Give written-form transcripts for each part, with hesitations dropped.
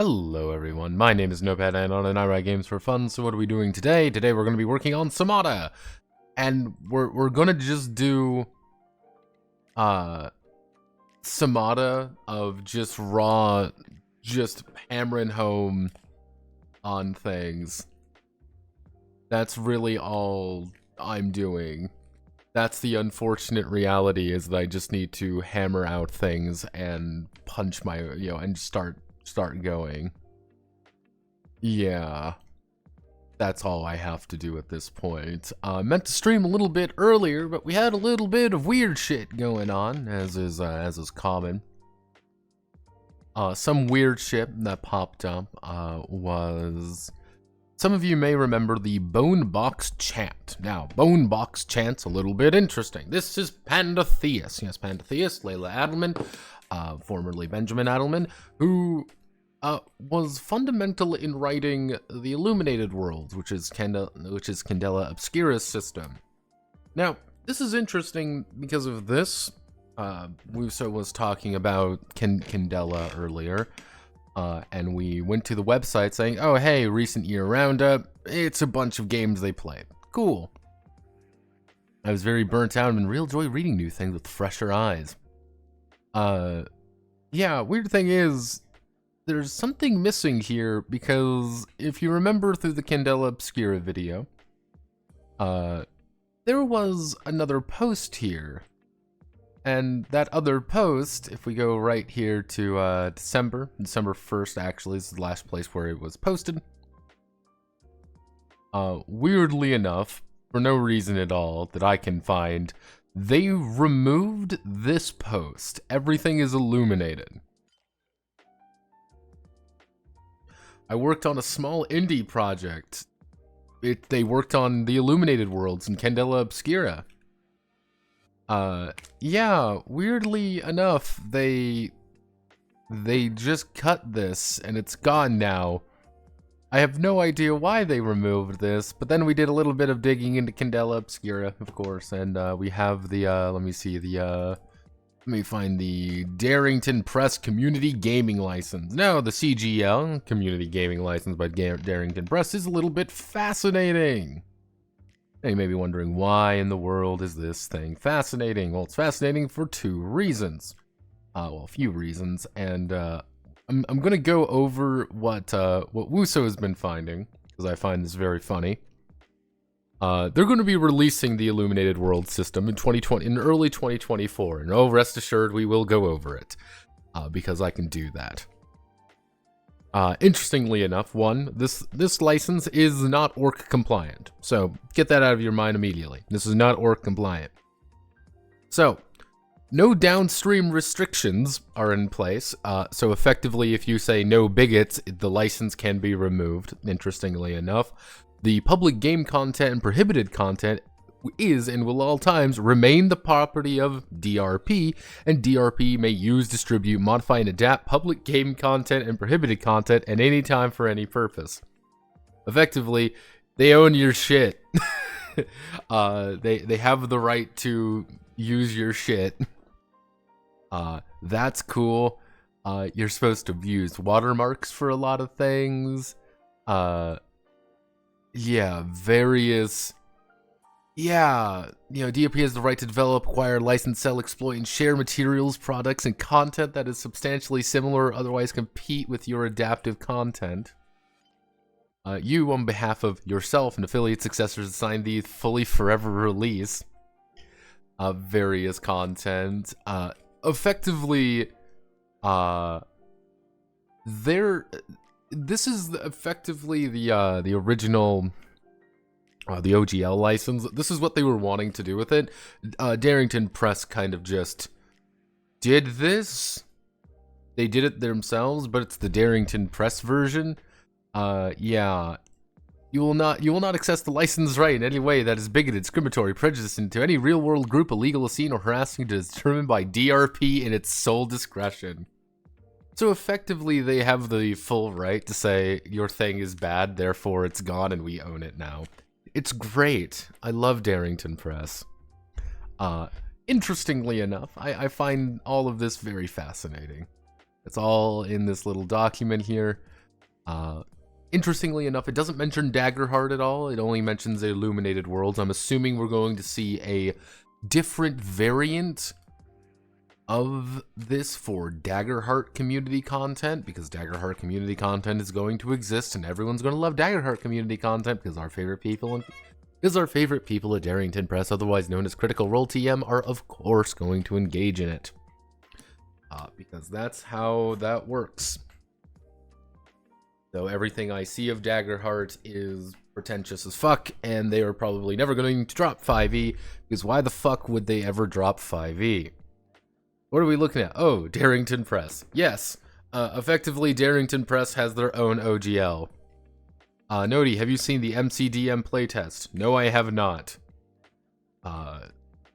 Hello everyone, my name is Notepad and I write games for fun, so what are we doing today? Today we're going to be working on Somata, and we're going to just do, Somata of just raw, just hammering home on things. That's really all I'm doing. That's the unfortunate reality, is that I just need to hammer out things and punch my, and start going. Yeah, that's all I have to do at this point. Meant to stream a little bit earlier, but we had a little bit of weird shit going on, as is common. Some weird shit that popped up was, some of you may remember the Bone Box chant. Now, Bone Box chant's a little bit interesting. This is Pandatheus. Yes, Pandatheus, Layla Adelman, formerly Benjamin Adelman, who was fundamental in writing the Illuminated Worlds, which is Candela Obscura's system. Now, this is interesting because of this. Wuso was talking about Candela earlier, and we went to the website saying, oh hey, recent year roundup, it's a bunch of games they played. Cool. I was very burnt out and real joy reading new things with fresher eyes. Yeah, weird thing is, there's something missing here, because if you remember through the Candela Obscura video, there was another post here. And that other post, if we go right here to December 1st, actually, this is the last place where it was posted. Weirdly enough, for no reason at all that I can find, they removed this post. Everything is illuminated. I worked on a small indie project. They worked on the Illuminated Worlds in Candela Obscura. Yeah, weirdly enough, they just cut this, and it's gone now. I have no idea why they removed this, but then we did a little bit of digging into Candela Obscura, of course, and we have the, let me find the Darrington Press Community Gaming License. Now, the CGL, Community Gaming License by Darrington Press, is a little bit fascinating. Now, you may be wondering, why in the world is this thing fascinating? Well, it's fascinating for two reasons. Well, a few reasons, and I'm gonna go over what Wuso has been finding, because I find this very funny. They're going to be releasing the Illuminated World system in early 2024, and oh, rest assured, we will go over it, because I can do that. Interestingly enough, this license is not ORC compliant, so get that out of your mind immediately. This is not ORC compliant. So, no downstream restrictions are in place, so effectively if you say no bigots, the license can be removed, interestingly enough. The public game content and prohibited content is and will all times remain the property of DRP, and DRP may use, distribute, modify, and adapt public game content and prohibited content at any time for any purpose. Effectively, they own your shit. They have the right to use your shit. That's cool. You're supposed to use watermarks for a lot of things. Yeah, various... Yeah, DRP has the right to develop, acquire, license, sell, exploit, and share materials, products, and content that is substantially similar or otherwise compete with your adaptive content. You, on behalf of yourself and affiliate successors, assign the fully forever release of various content. Effectively, this is effectively the original... the OGL license. This is what they were wanting to do with it. Darrington Press kind of just did this. They did it themselves, but it's the Darrington Press version. Yeah. You will not access the license right in any way that is bigoted, discriminatory, prejudicing to any real-world group, illegal, obscene, or harassing, determined by DRP in its sole discretion. So effectively, they have the full right to say, your thing is bad, therefore it's gone and we own it now. It's great. I love Darrington Press. Interestingly enough, I find all of this very fascinating. It's all in this little document here. Interestingly enough, it doesn't mention Daggerheart at all. It only mentions the Illuminated Worlds. I'm assuming we're going to see a different variant of this for Daggerheart community content, because Daggerheart community content is going to exist, and everyone's going to love Daggerheart community content because our favorite people at Darrington Press, otherwise known as Critical Role TM, are of course going to engage in it. Because that's how that works. Though everything I see of Daggerheart is pretentious as fuck, and they are probably never going to drop 5e, because why the fuck would they ever drop 5e? What are we looking at? Oh, Darrington Press. Yes, effectively Darrington Press has their own OGL. Nodi, have you seen the MCDM playtest? No, I have not.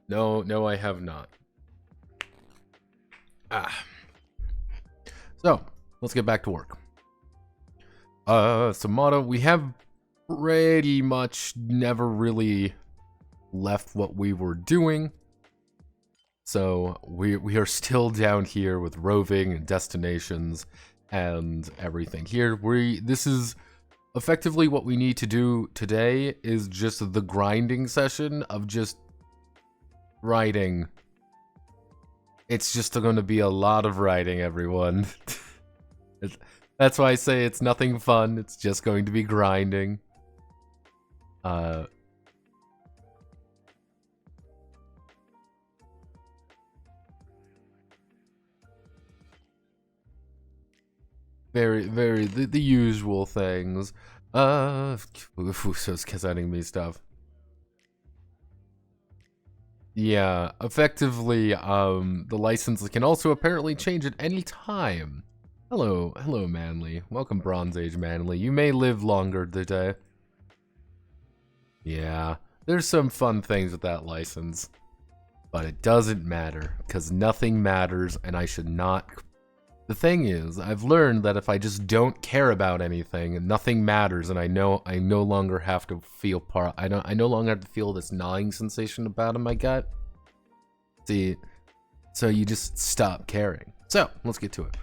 No, I have not. So, let's get back to work. Somata, we have pretty much never really left what we were doing. So, we are still down here with roving and destinations and everything here. This is effectively what we need to do today is just the grinding session of just writing. It's just going to be a lot of writing, everyone. That's why I say it's nothing fun. It's just going to be grinding. Very, the usual things. Who's sending me stuff. Yeah, effectively, the license can also apparently change at any time. Hello, Manly. Welcome, Bronze Age Manly. You may live longer today. Yeah, there's some fun things with that license. But it doesn't matter, because nothing matters, and I should not... The thing is, I've learned that if I just don't care about anything, nothing matters, and I no longer have to feel I no longer have to feel this gnawing sensation about in my gut. See, so you just stop caring. So, let's get to it.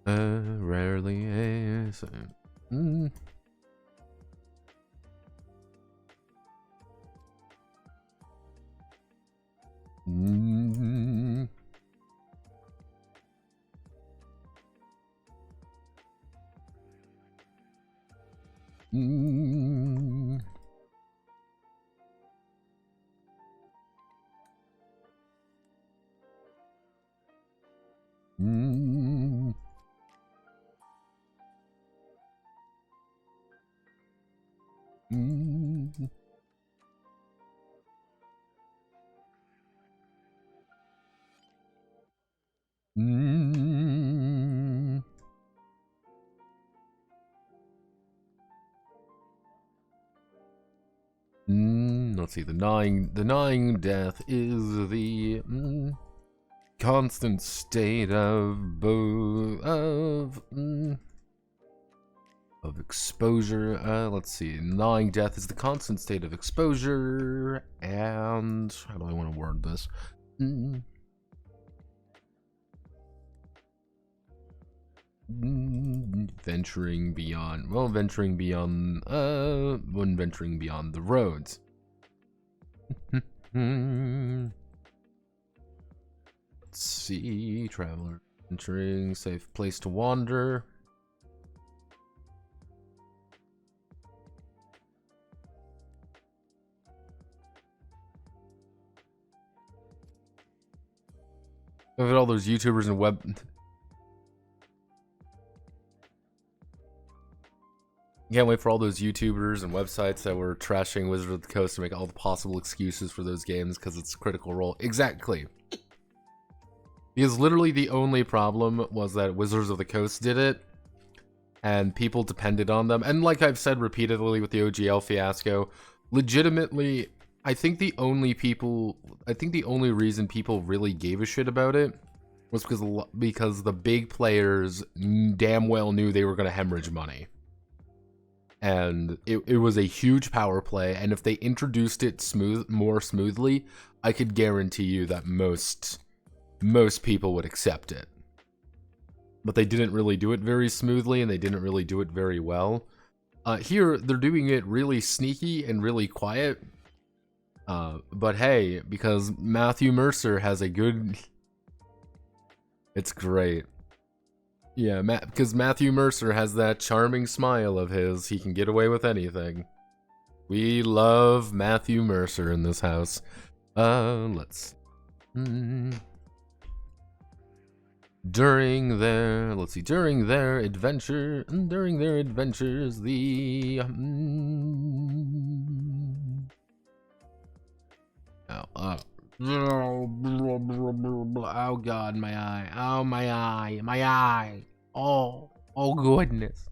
Rarely is. Let's see, the gnawing death is the constant state of exposure. Let's see, gnawing death is the constant state of exposure, and how do I want to word this? Venturing beyond the roads. Let's see, traveler entering safe place to wander. Look at all those YouTubers and web. Can't wait for all those YouTubers and websites that were trashing Wizards of the Coast to make all the possible excuses for those games because it's Critical Role. Exactly. Because literally the only problem was that Wizards of the Coast did it, and people depended on them. And like I've said repeatedly with the OGL fiasco, legitimately, I think the only reason people really gave a shit about it was because the big players damn well knew they were going to hemorrhage money. And it was a huge power play, and if they introduced it more smoothly, I could guarantee you that most most people would accept it. But they didn't really do it very smoothly, and they didn't really do it very well. Here, they're doing it really sneaky and really quiet. But hey, because Matthew Mercer has a good... It's great. Yeah, because Matthew Mercer has that charming smile of his. He can get away with anything. We love Matthew Mercer in this house. Let's... During their adventures, the... Oh god, my eye. Oh, my eye. My eye. Oh goodness.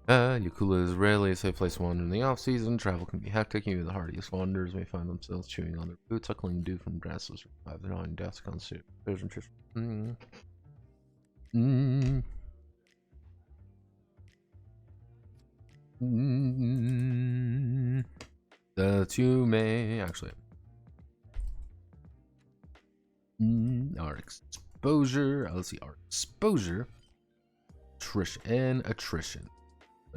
Yakula is rarely a safe place to wander in the off-season. Travel can be hectic. Even the hardiest wanderers may find themselves chewing on their boots, suckling dew from grasses, or survive their own deaths. The two may actually our exposure. Let's see, our exposure, attrition,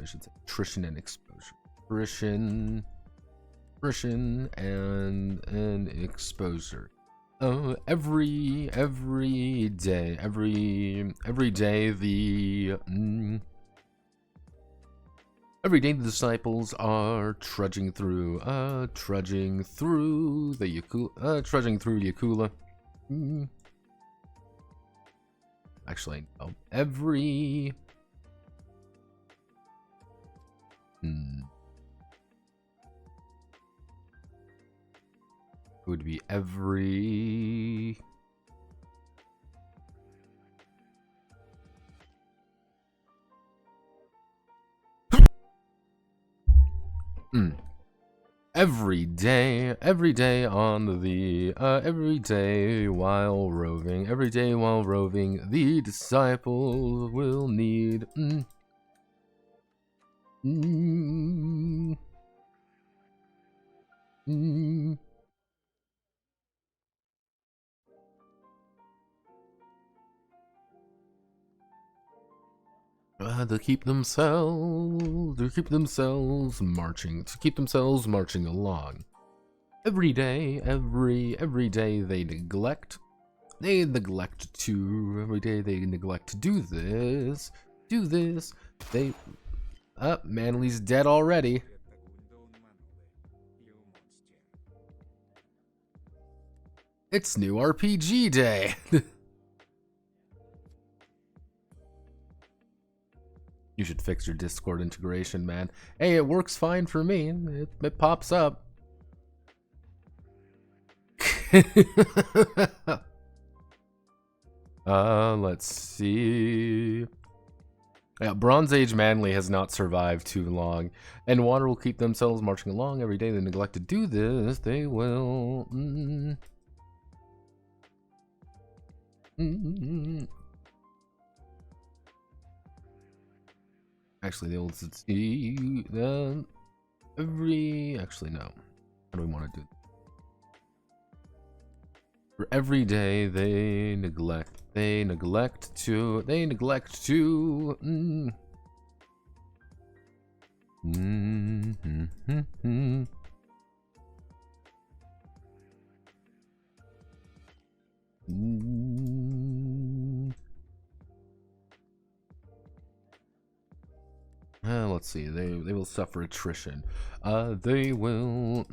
I should say attrition and exposure. Attrition and exposure. Every day the disciples are trudging through Yakula. Actually, no. Every would be every every day on the every day while roving, the disciples will need to keep themselves marching along. Every day they neglect to do this. They Manly's dead already. It's new RPG day. You should fix your Discord integration, man. Hey, it works fine for me. It pops up. Let's see. Yeah, Bronze Age Manly has not survived too long, and water will keep themselves marching along. Every day they neglect to do this, they will... Actually, the old see actually no. How do we want to do? For every day they neglect to let's see, they will suffer attrition. They will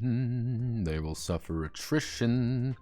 they will suffer attrition.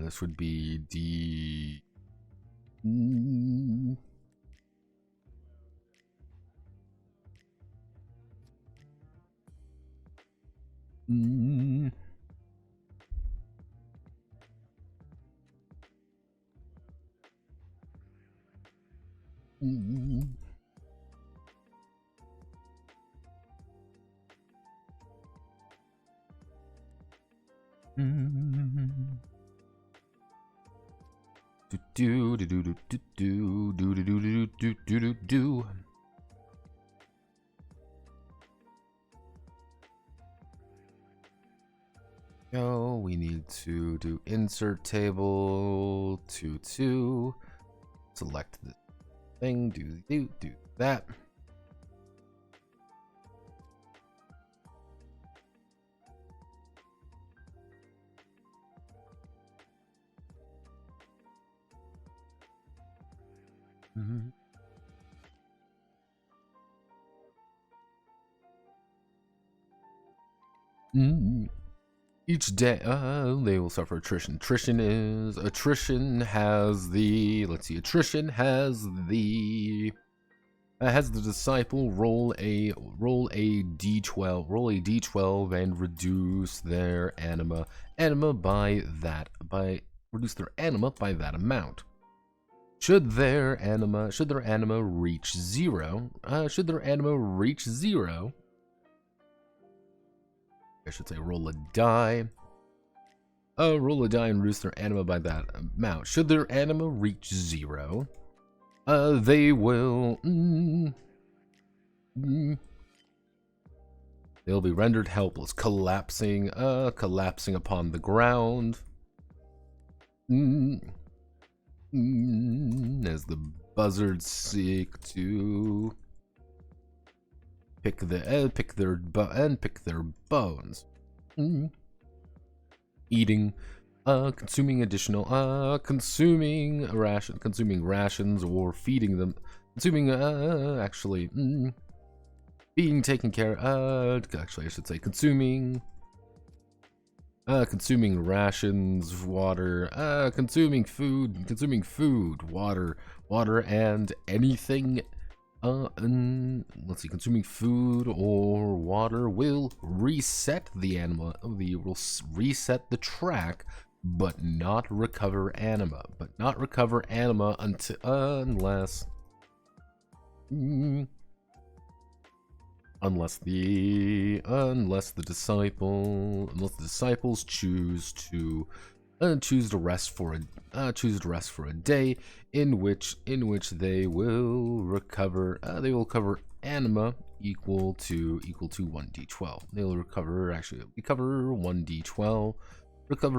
This would be D. Mm. Mm. Mm. Do do do do do do do do do do do do do. Oh, we need to do insert table 2 select the thing, do that. Each day, they will suffer attrition. Attrition has the, let's see, attrition has the disciple roll a d12 and reduce their anima by that amount. Should their anima reach 0, I should say roll a die. Roll a die and reduce their anima by that amount. Should their anima reach 0, they will they'll be rendered helpless, collapsing upon the ground. As the buzzards seek to pick their bones. Eating, consuming rations or feeding them, being taken care of. Actually, I should say consuming rations, water, consuming food, water, and anything. Let's see, consuming food or water will reset the anima. Will reset the track, but not recover anima. Unless the disciples choose to rest for a day, in which they will recover anima equal to 1d12. They'll recover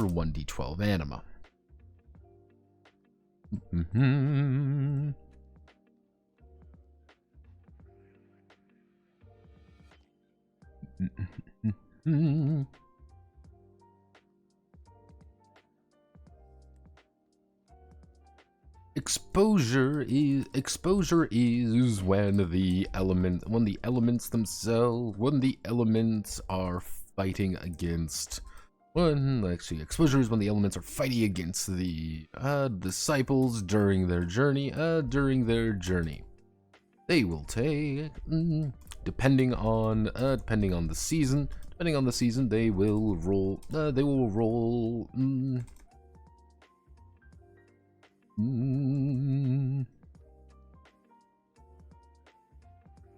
1d12 anima. Exposure is when the elements are fighting against. Exposure is when the elements are fighting against the disciples during their journey. They will take, depending on the season. They will roll.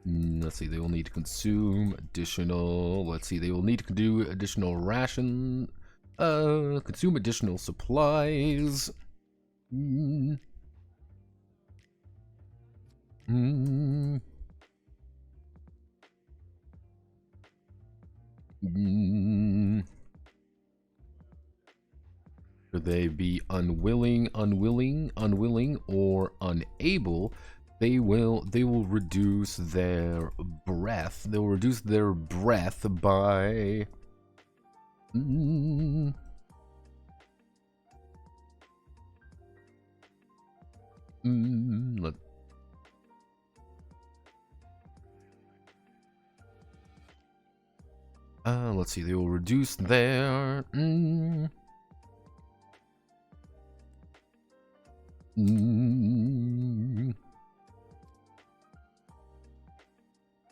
Let's see, they will need to consume additional. They will need to do additional ration. Consume additional supplies. Should they be unwilling, or unable, they will reduce their breath. They will reduce their breath by Let's see, they will reduce their...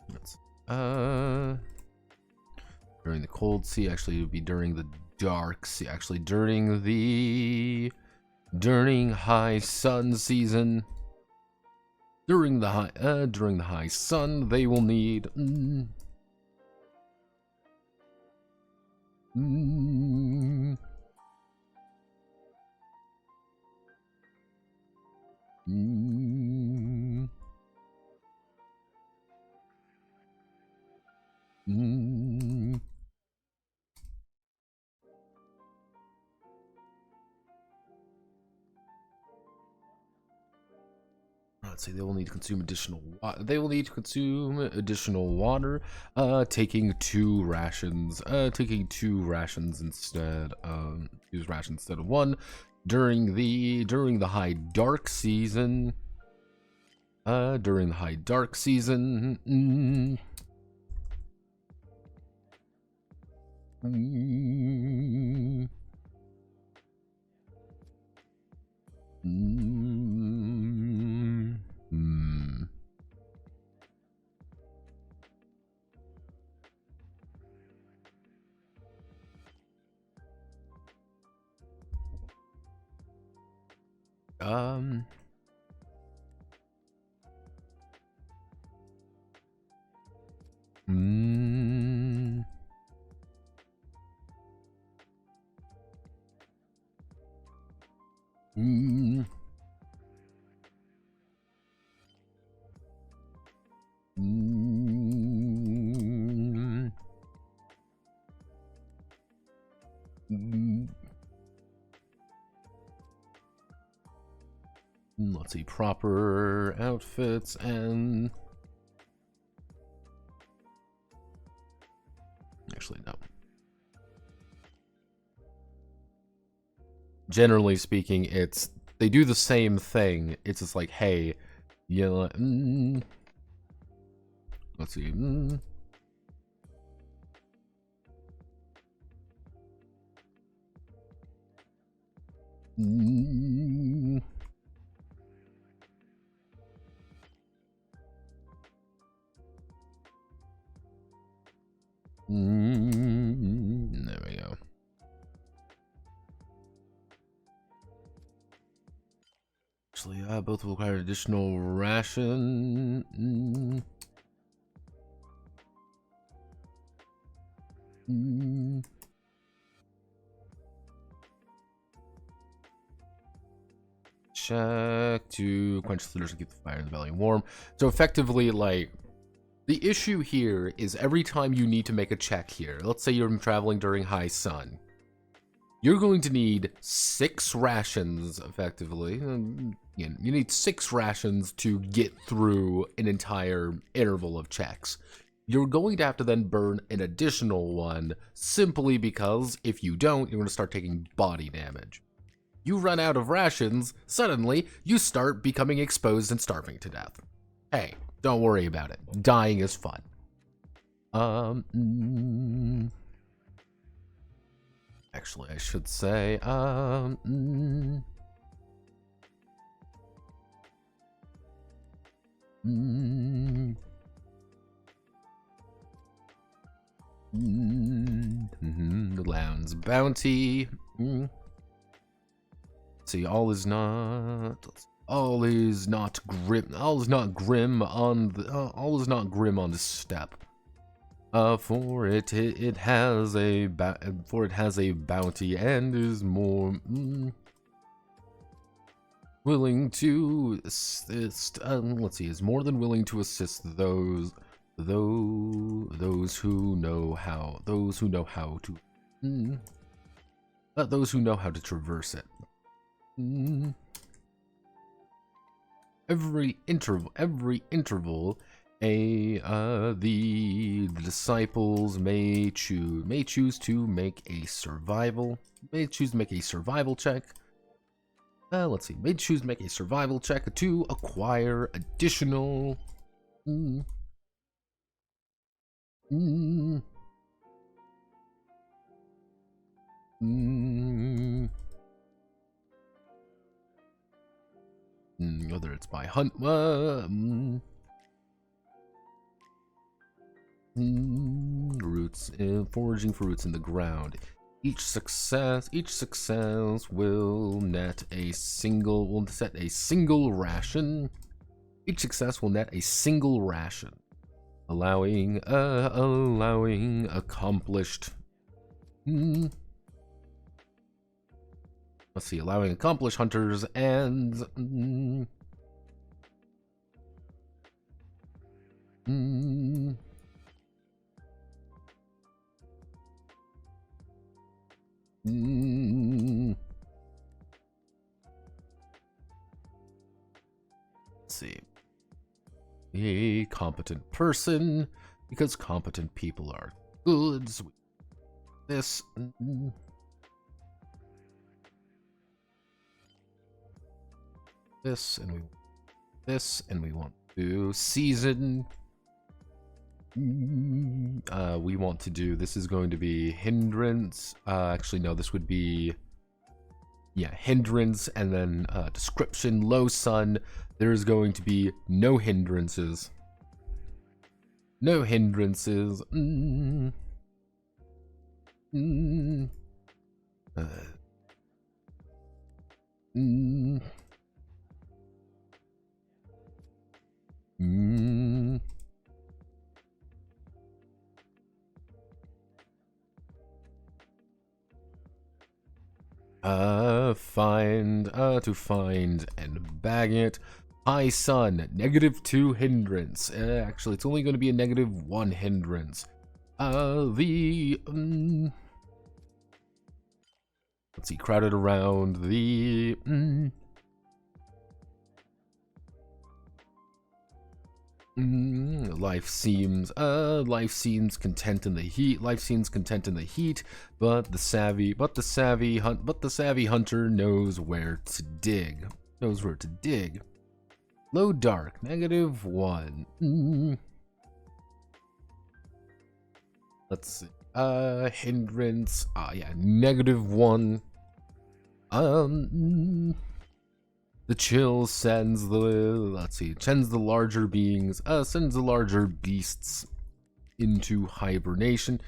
Let's, during the cold sea, actually it would be during the dark sea, actually during high sun season. During the high sun, they will need let's say they will need to consume additional water. They will need to consume additional water, taking 2 rations. Taking 2 rations instead. Use rations instead of 1 during the high dark season. During the high dark season. Let's see, proper outfits and actually no. Generally speaking, they do the same thing. It's just like, hey, you know, let's see. There we go. Actually, both will require additional ration. Check to quench the thirst and keep the fire in the belly warm. So effectively, like, the issue here is every time you need to make a check here, let's say you're traveling during high sun, you're going to need 6 rations, effectively. You need 6 rations to get through an entire interval of checks. You're going to have to then burn an additional one, simply because if you don't, you're going to start taking body damage. You run out of rations, suddenly you start becoming exposed and starving to death. Hey, don't worry about it. Dying is fun. Actually, I should say, the Lounge Bounty. See, all is not grim. All is not grim on the step. For it has a bounty and is more willing to assist. Let's see, is more than willing to assist those who know how to traverse it. Every interval, the disciples may choose to make a survival check. Let's see, may choose to make a survival check to acquire additional Whether it's by hunt, roots, foraging for roots in the ground. Each success will net a single. Will set a single ration. Each success will net a single ration, allowing accomplished. Let's see, allowing accomplished hunters and let's see, a competent person, because competent people are goods. This. This and we want to season. We want to do, this is going to be hindrance. Actually, no, this would be, yeah, hindrance, and then description, low sun. There's going to be no hindrances. No hindrances. To find and bag it. High sun, -2 hindrance. Actually, it's only going to be a -1 hindrance. Let's see, crowded around the. Life seems content in the heat. But the savvy hunter knows where to dig. Low dark, -1. Let's see. Hindrance. Yeah, -1. The chill sends the larger beings, sends the larger beasts into hibernation,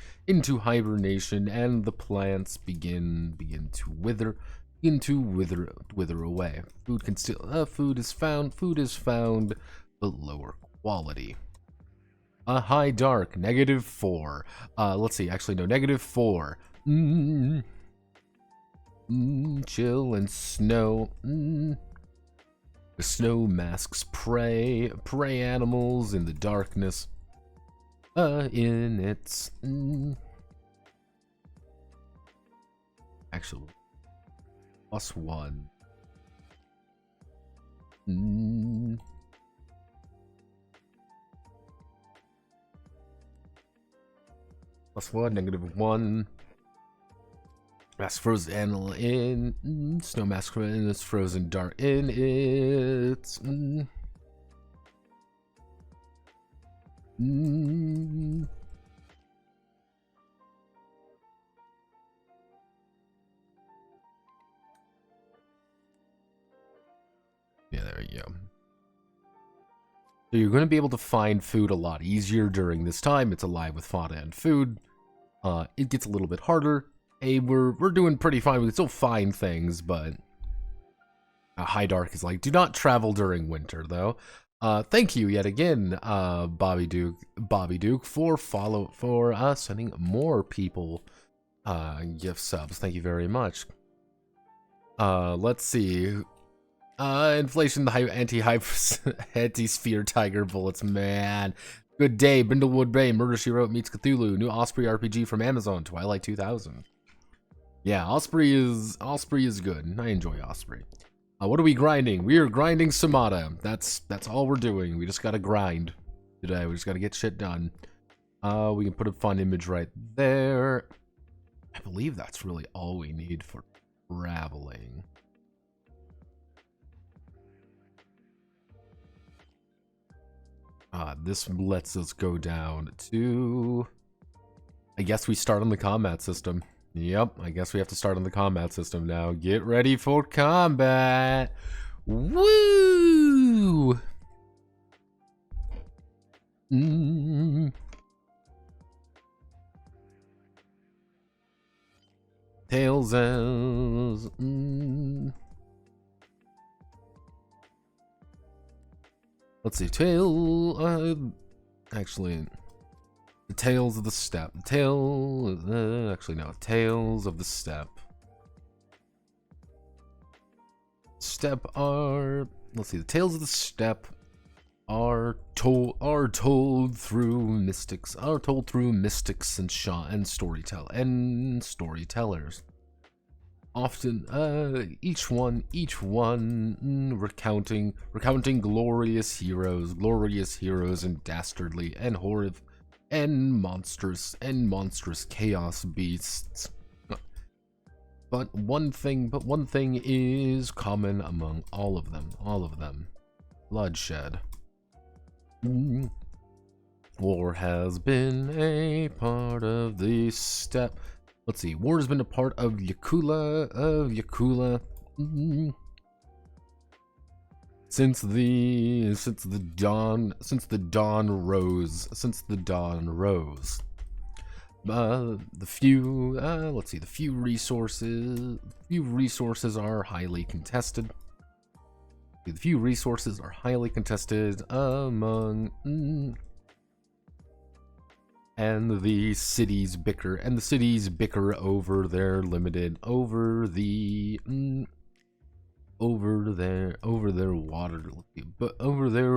and the plants begin to wither away. Food is found, but lower quality. High dark, -4. Let's see, actually no, -4. Chill and snow. The snow masks prey animals in the darkness. In its actually +1. +1, -1. Mask frozen animal in snow mask in its frozen dark in its Yeah, there you go. So you're going to be able to find food a lot easier during this time. It's alive with fauna and food. It gets a little bit harder. Hey, we're doing pretty fine. We can still find things, but High Dark is like, do not travel during winter, though. Thank you yet again, Bobby Duke, for sending more people gift subs. Thank you very much. Let's see. Inflation, the anti-sphere tiger bullets, man. Good day, Brindlewood Bay, Murder She Wrote meets Cthulhu, new Osprey RPG from Amazon, Twilight 2000. Yeah, Osprey is good. I enjoy Osprey. What are we grinding? We are grinding Somata. That's all we're doing. We just gotta grind today. We just gotta get shit done. We can put a fun image right there. I believe that's really all we need for traveling. This lets us go down to, I guess we start on the combat system. Yep, I guess we have to start on the combat system now. Get ready for combat! Woo! Tails as... Let's see, actually... The Tales of the Steppe. Actually, no. Tales of the Steppe. Let's see. The Tales of the Steppe are told through mystics. And storytellers. Often, each one recounting glorious heroes and dastardly and horrid and monstrous chaos beasts. But one thing is common among all of them. Bloodshed. War has been a part of the steppe. Let's see, war has been a part of Yakula, since the dawn rose. The few resources are highly contested. Among and the cities bicker over their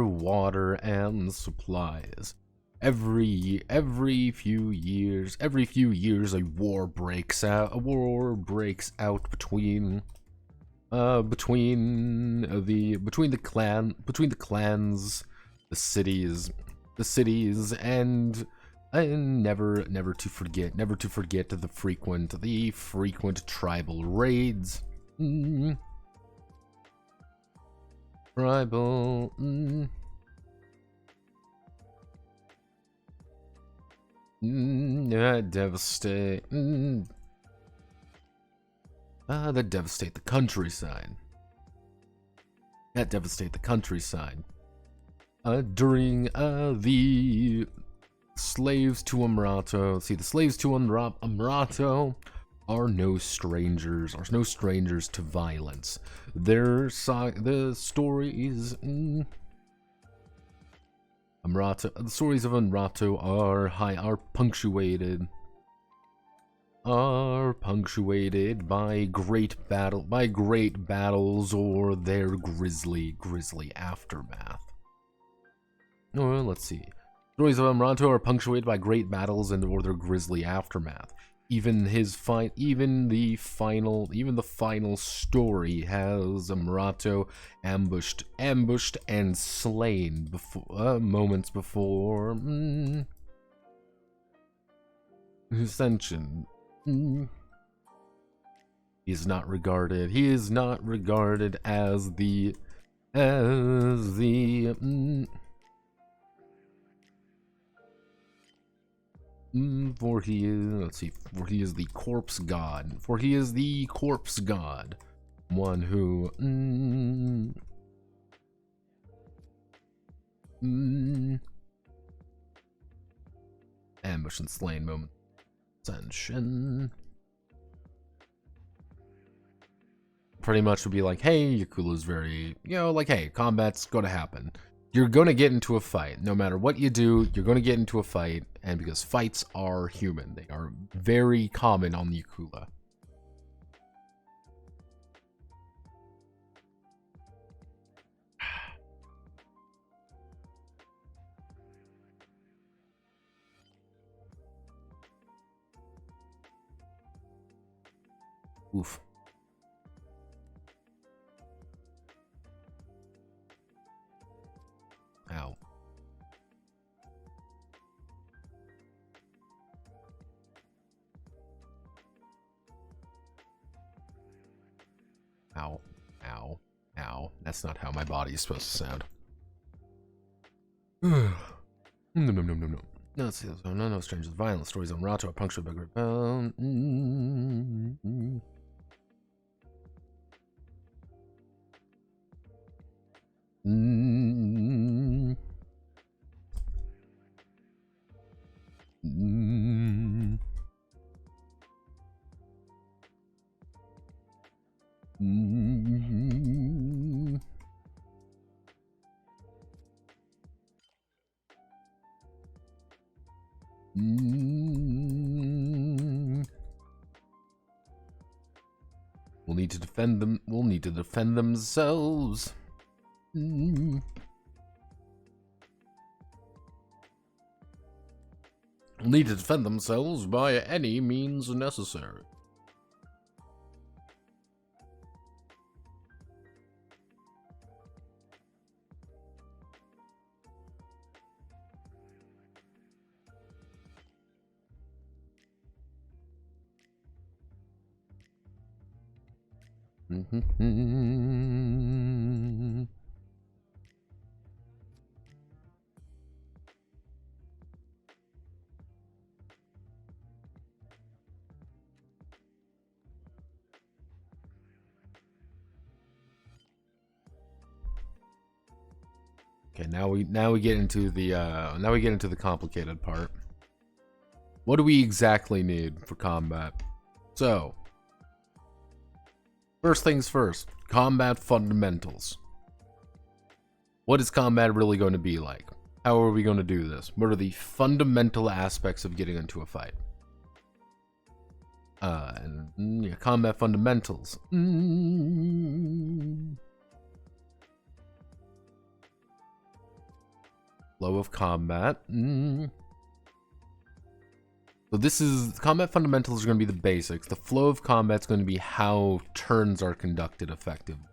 water and supplies. Every few years a war breaks out between the clans, the cities, and never to forget the frequent tribal raids. That devastate the countryside. During the slaves to Amrato. See, the slaves to Amrato are no strangers to violence. The stories the stories of Amrato are punctuated by great battles or their grisly aftermath. Or let's see. Stories of Amrato are punctuated by great battles and or their grisly aftermath. Even the final story has Amrato ambushed and slain moments before ascension. He is not regarded as the for he is the corpse god. One who ambush and slain moment. Ascension. Pretty much would be like, hey, Yakula's very, hey, combat's gonna happen. You're gonna get into a fight. No matter what you do, you're gonna get into a fight, and because fights are human, they are very common on the Yakula. Oof. Ow. Ow. Ow. Ow. That's not how my body is supposed to sound. No. No, let's see. No strangers. Violent stories on Amrato are punctured by great. We'll need to defend them. We'll need to defend themselves. We'll need to defend themselves by any means necessary. Okay, now we get into the complicated part. What do we exactly need for combat? So, first things first, combat fundamentals. What is combat really going to be like? How are we going to do this? What are the fundamental aspects of getting into a fight? Yeah, combat fundamentals. Flow of combat. So this is, combat fundamentals are going to be the basics. The flow of combat is going to be how turns are conducted effectively.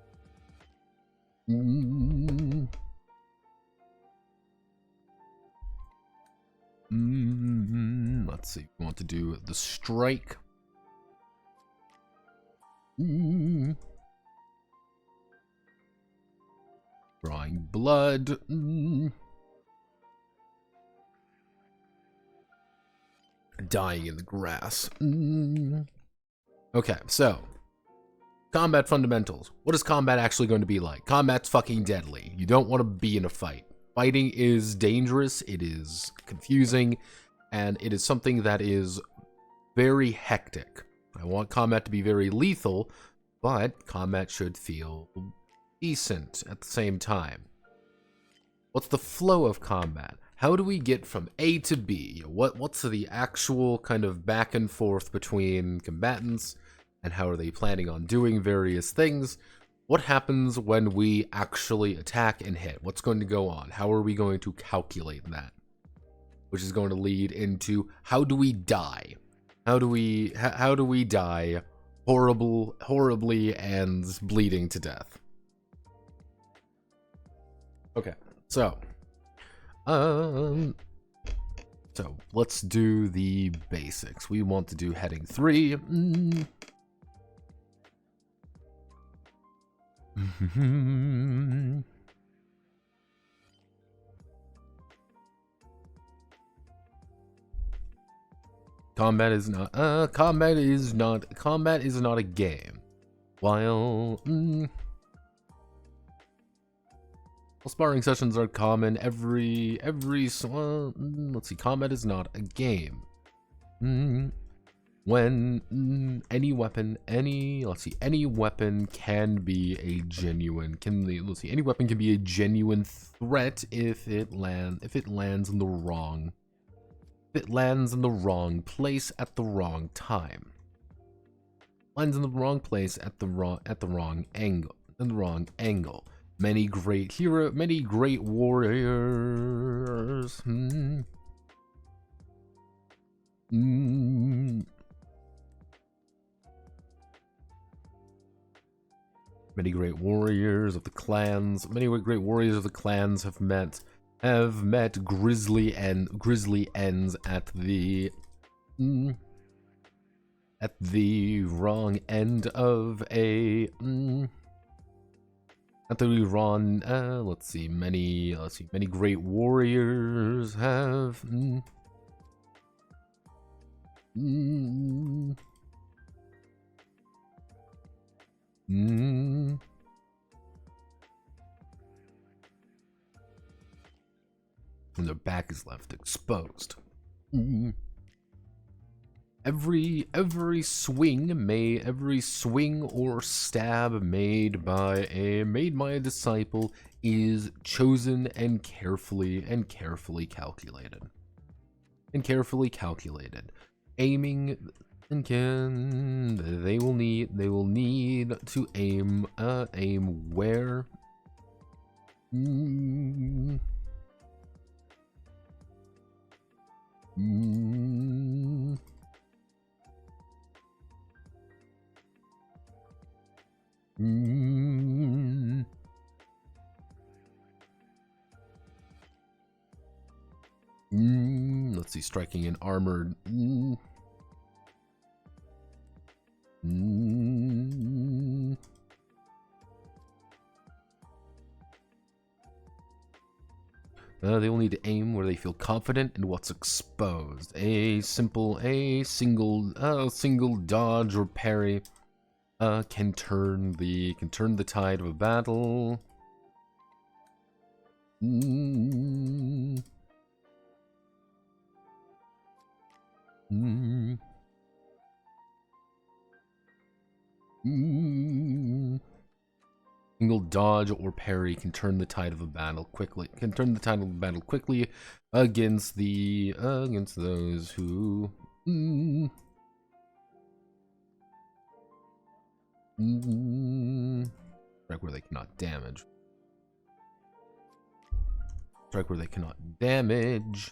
Let's see. We want to do the strike. Drawing blood. Dying in the grass. Okay, so combat fundamentals. What is combat actually going to be like? Combat's fucking deadly. You don't want to be in a fight. Fighting is dangerous, it is confusing, and it is something that is very hectic. I want combat to be very lethal, but combat should feel decent at the same time. What's the flow of combat? How do we get from A to B? What's the actual kind of back and forth between combatants, and how are they planning on doing various things? What happens when we actually attack and hit? What's going to go on? How are we going to calculate that? Which is going to lead into, how do we die? How do we die horribly and bleeding to death? Okay, so let's do the basics. We want to do heading 3. Combat is not a game. While sparring sessions are common let's see, combat is not a game. When any weapon can be a genuine any weapon can be a genuine threat if it lands in the wrong place at the wrong time. Lands in the wrong place at the wrong angle. Many great warriors. Many great warriors of the clans have met grisly ends at the wrong end of a many great warriors have Mm. Mm. And their back is left exposed. Mm. Every swing or stab made by a disciple is chosen and carefully calculated. Aiming and they will need to aim where. Mm. Mm. Mm. Let's see, striking an armored. They will need to aim where they feel confident in what's exposed. A single dodge or parry can turn the tide of a battle. Single dodge or parry can turn the tide of a battle quickly. Against those who. Strike where they cannot damage.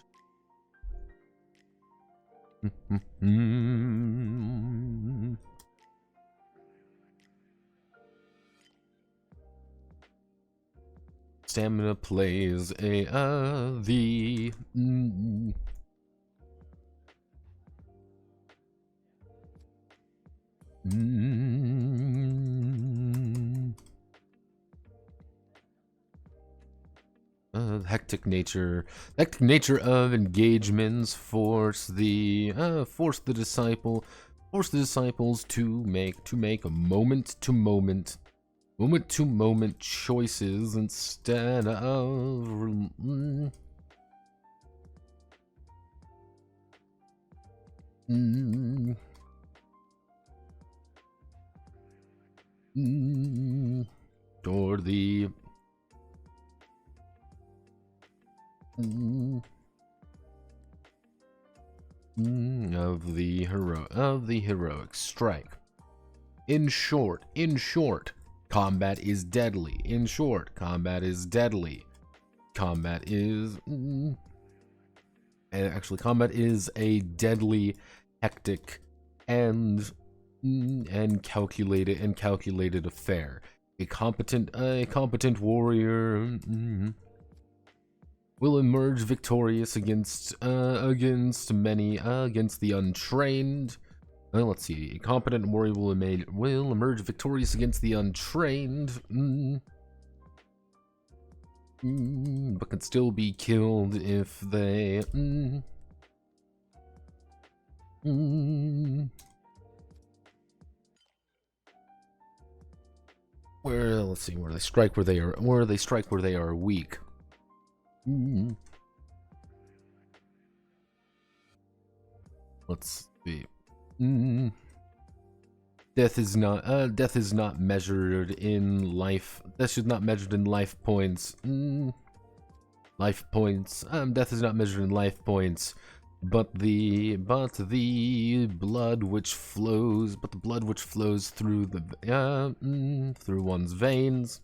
Stamina plays the. Hectic nature of engagements force the disciples to make a moment to moment choices instead of or the of the heroic strike. In short, combat is deadly. Combat is a deadly, hectic, and calculated affair. A competent warrior will emerge victorious against the untrained. Let's see. A competent warrior will emerge victorious against the untrained, but can still be killed if they. Let's see. Where they strike where they are weak. Let's see. Death is not measured in life. Death is not measured in life points. Death is not measured in life points, but the blood which flows through through one's veins.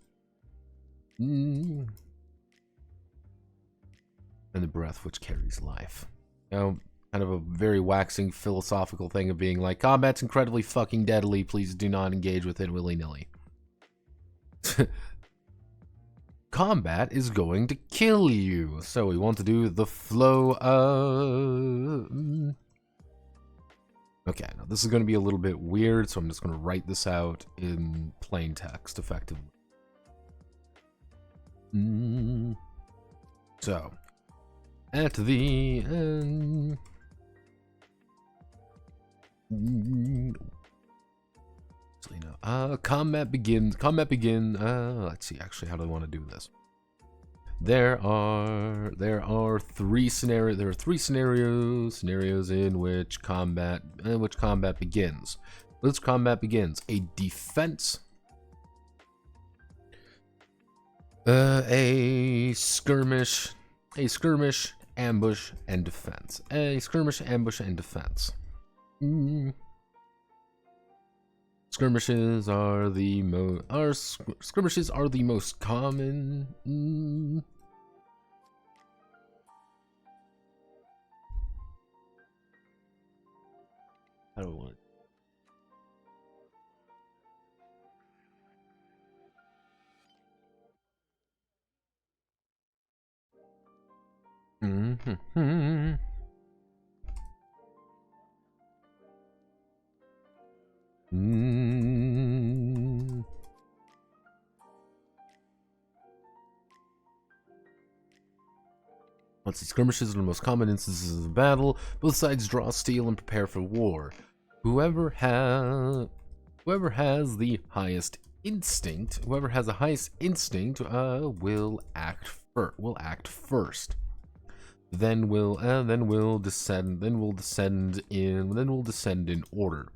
And the breath which carries life. Kind of a very waxing philosophical thing of being like, combat's incredibly fucking deadly, please do not engage with it willy-nilly. Combat is going to kill you, so we want to do the flow of... Okay, now this is going to be a little bit weird, so I'm just going to write this out in plain text, effectively. So... At the end, Actually, no. Combat begins. Combat begin. Let's see. Actually, how do I want to do this? There are three scenarios. There are three scenarios in which combat begins. This combat begins. A defense. A skirmish, ambush, and defense. A skirmish, ambush, and defense. Skirmishes are the most common. How do I want it? Let's see. Skirmishes are the most common instances of battle. Both sides draw steel and prepare for war. Whoever has the highest instinct, will act first. Then we'll descend in order.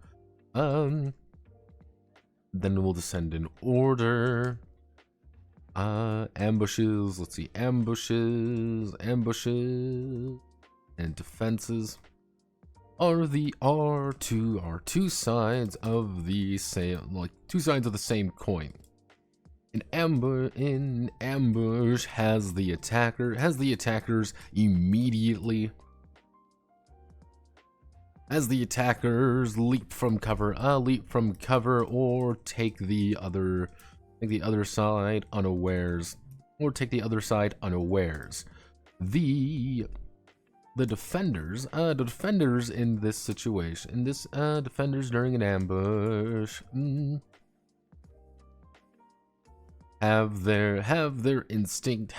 Ambushes, let's see, ambushes, and defenses are two sides of the same coin. An ambush has the attackers immediately. As the attackers leap from cover or take the other side unawares. The defenders in this situation, defenders during an ambush, have their instinct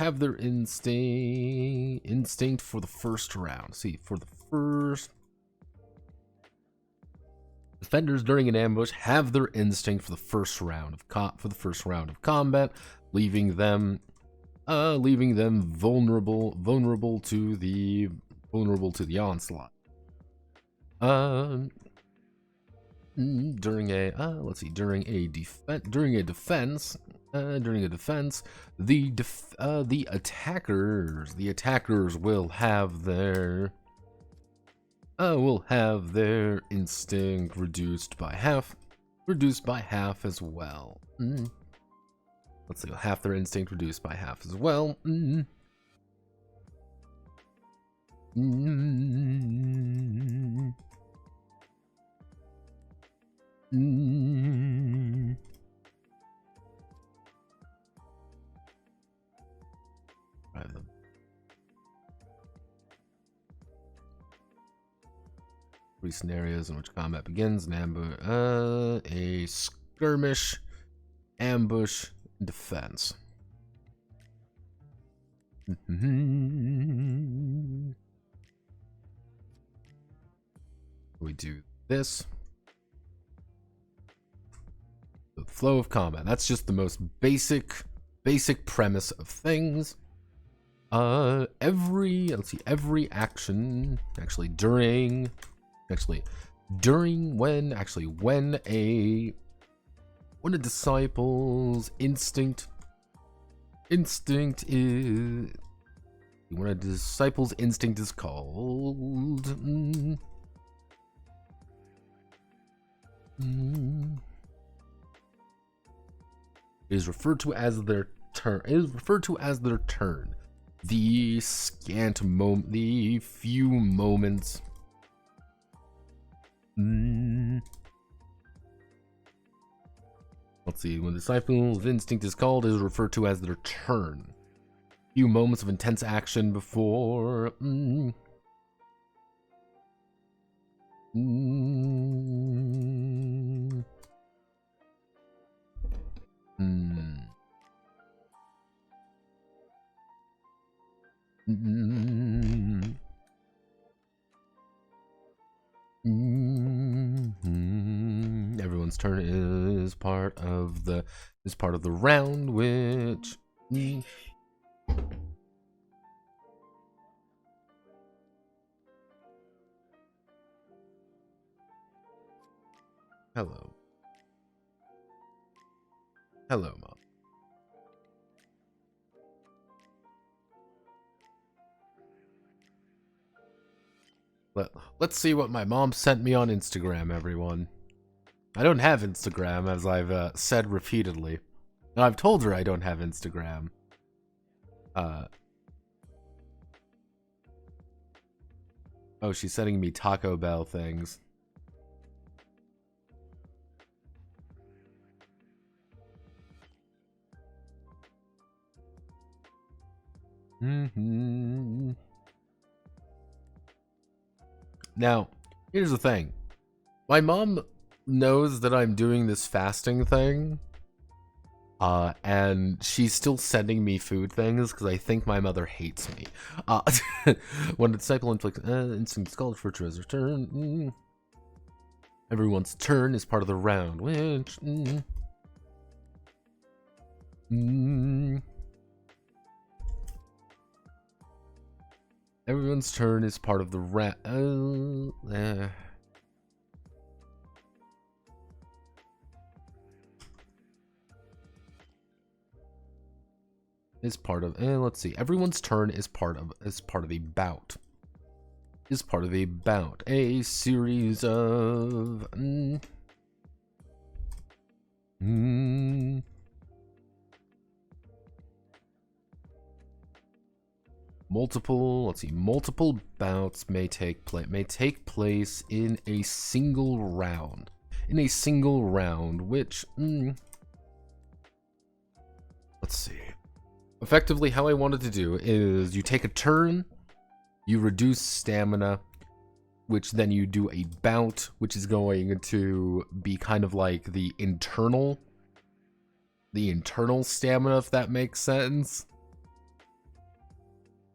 for the first round. Defenders during an ambush have their instinct for the first round of combat, leaving them vulnerable to the onslaught. During a defense, the attackers will have their instinct reduced by half as well. Let's see, half their instinct reduced by half as well. Three scenarios in which combat begins: an ambush, a skirmish, ambush, defense. We do this. The flow of combat. That's just the most basic premise of things. Every action, when a disciple's instinct is called, is referred to as their turn. The few moments. Let's see. When the disciple's instinct is called, it is referred to as their turn. Few moments of intense action before. Everyone's turn is part of the round, which. Hello. Hello, Mom. Let's see what my mom sent me on Instagram, everyone. I don't have Instagram, as I've said repeatedly. And I've told her I don't have Instagram. Oh, she's sending me Taco Bell things. Now, here's the thing. My mom knows that I'm doing this fasting thing. And she's still sending me food things because I think my mother hates me. When the disciple inflicts instant scald for treasure turn. Everyone's turn is part of the round, which. Everyone's turn is part of the is part of let's see. Everyone's turn is part of a bout. Is part of a bout. A series of multiple bouts may take place in a single round. Which let's see. Effectively, how I wanted to do is you take a turn, you reduce stamina, which then you do a bout, which is going to be kind of like the internal stamina, if that makes sense.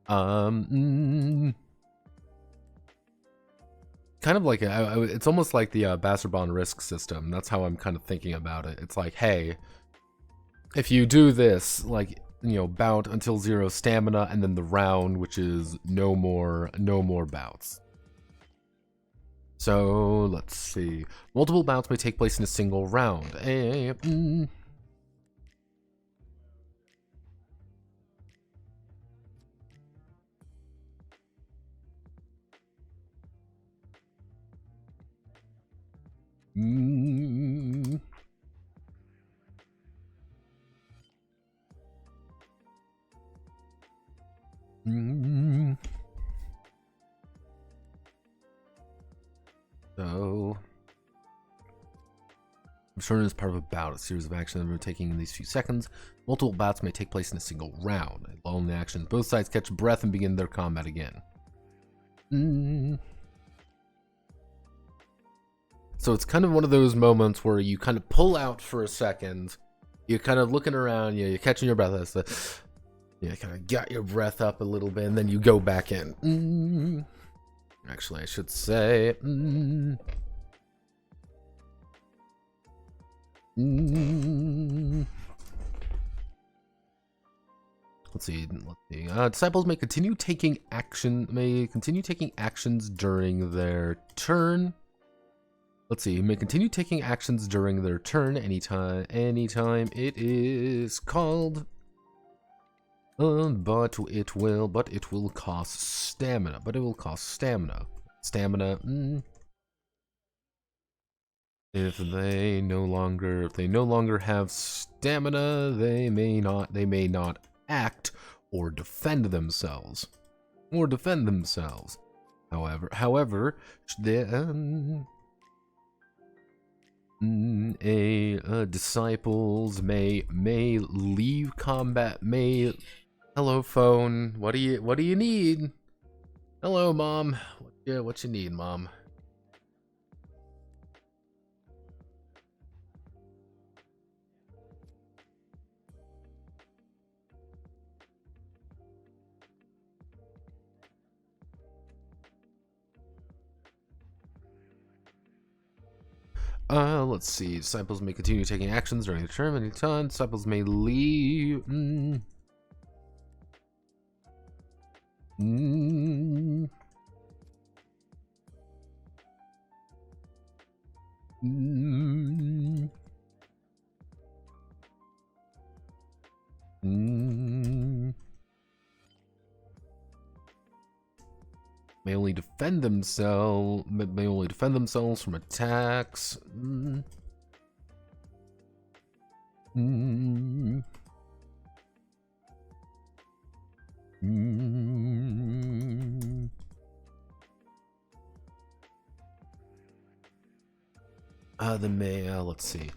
Kind of like it's almost like the Basserbon risk system. That's how I'm kind of thinking about it. It's like, hey, if you do this, like, you know, bout until 0 stamina, and then the round, which is no more bouts. So let's see. Multiple bouts may take place in a single round. So, I'm sure it is part of a bout, a series of actions that are taking in these few seconds. Multiple bouts may take place in a single round. Lull in the actions, both sides catch breath and begin their combat again. So it's kind of one of those moments where you kind of pull out for a second. You're kind of looking around, you're catching your breath. You kind of got your breath up a little bit, and then you go back in. Actually, I should say. Let's see. Disciples may continue taking actions during their turn. Let's see. May continue taking actions during their turn anytime it is called. But it will cost stamina. If they no longer have stamina, they may not act or defend themselves. However, disciples may leave combat. Hello, phone. What do you need? Hello, Mom. What you need, Mom? Let's see. Disciples may continue taking actions during the term any time. Disciples may leave. May only defend themselves from attacks. Let's see.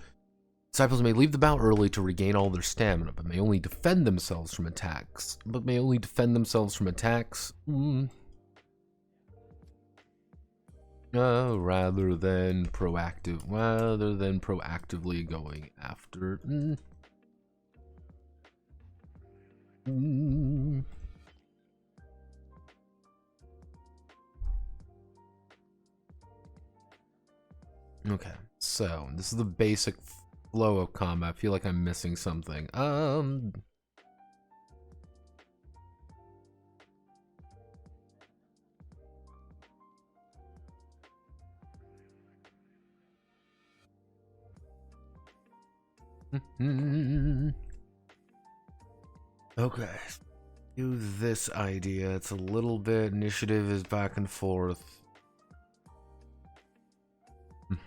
Disciples may leave the bout early to regain all their stamina, but may only defend themselves from attacks. Rather than proactively going after. Okay, so this is the basic flow of combat. I feel like I'm missing something. Okay. Do this idea. It's a little bit. Initiative is back and forth.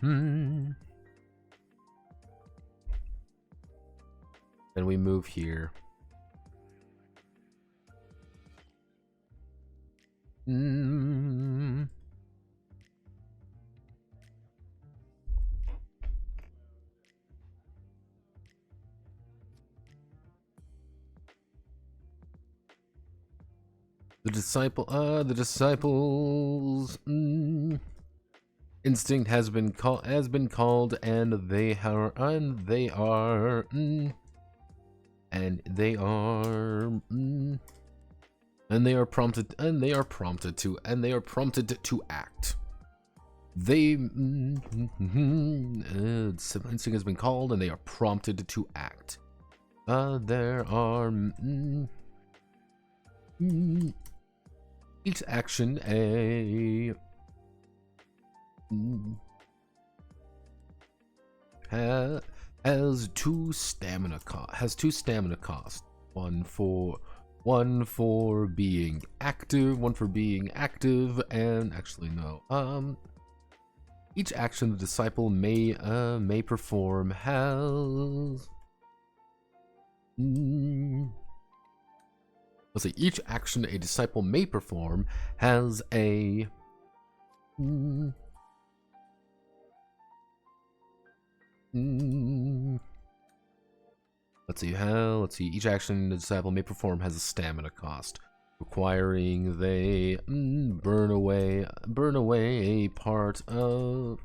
Then we move here. The disciples instinct has been called, and they are prompted to act. Instinct has been called, and they are prompted to act. There are each action has two stamina cost. One for being active, and actually no. Each action the disciple may perform has. Let's see. Each action a disciple may perform has a. Let's see. Each action the disciple may perform has a stamina cost, requiring they burn away a part of.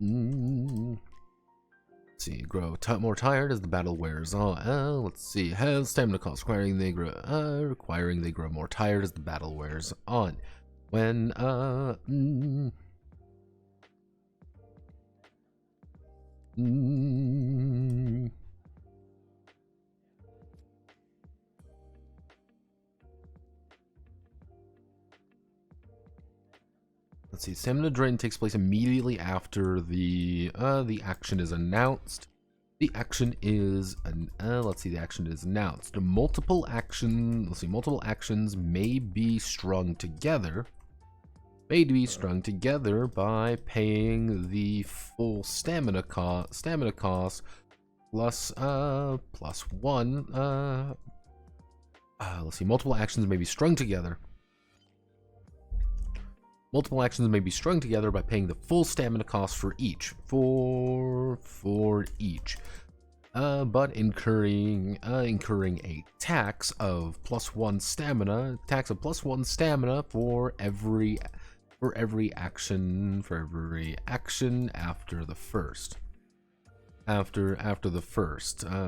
Let's see, grow more tired as the battle wears on. Let's see, has stamina cost, requiring they grow more tired as the battle wears on. When let's see, stamina drain takes place immediately after the action is announced. The action is announced. Multiple actions may be strung together. By paying the full stamina cost plus one. Let's see. Multiple actions may be strung together. Multiple actions may be strung together by paying the full stamina cost for each. But incurring a tax of +1 stamina. For every action after the first.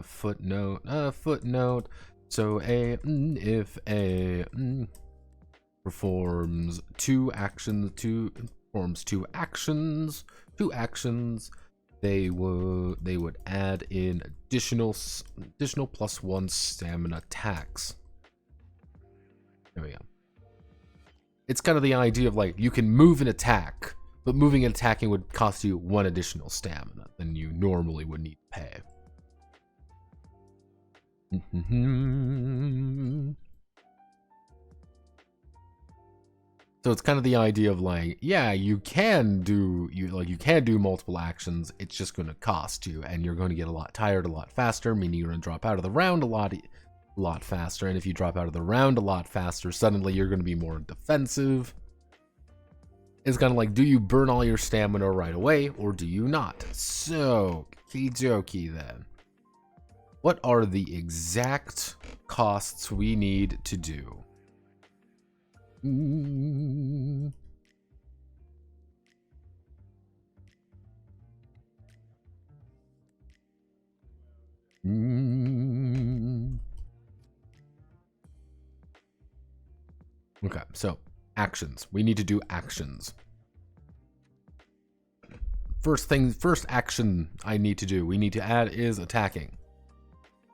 Footnote. So if a performs two actions, they would add in additional +1 stamina tax. There we go. It's kind of the idea of like you can move and attack, but moving and attacking would cost you 1 additional stamina than you normally would need to pay. So it's kind of the idea of like, yeah, you can do multiple actions. It's just going to cost you, and you're going to get a lot tired a lot faster, meaning you're going to drop out of the round a lot faster. And if you drop out of the round a lot faster, suddenly you're going to be more defensive. It's kind of like, do you burn all your stamina right away, or do you not? So, okie then. What are the exact costs we need to do? Okay, so actions. We need to do actions. First action I need to do, we need to add is attacking.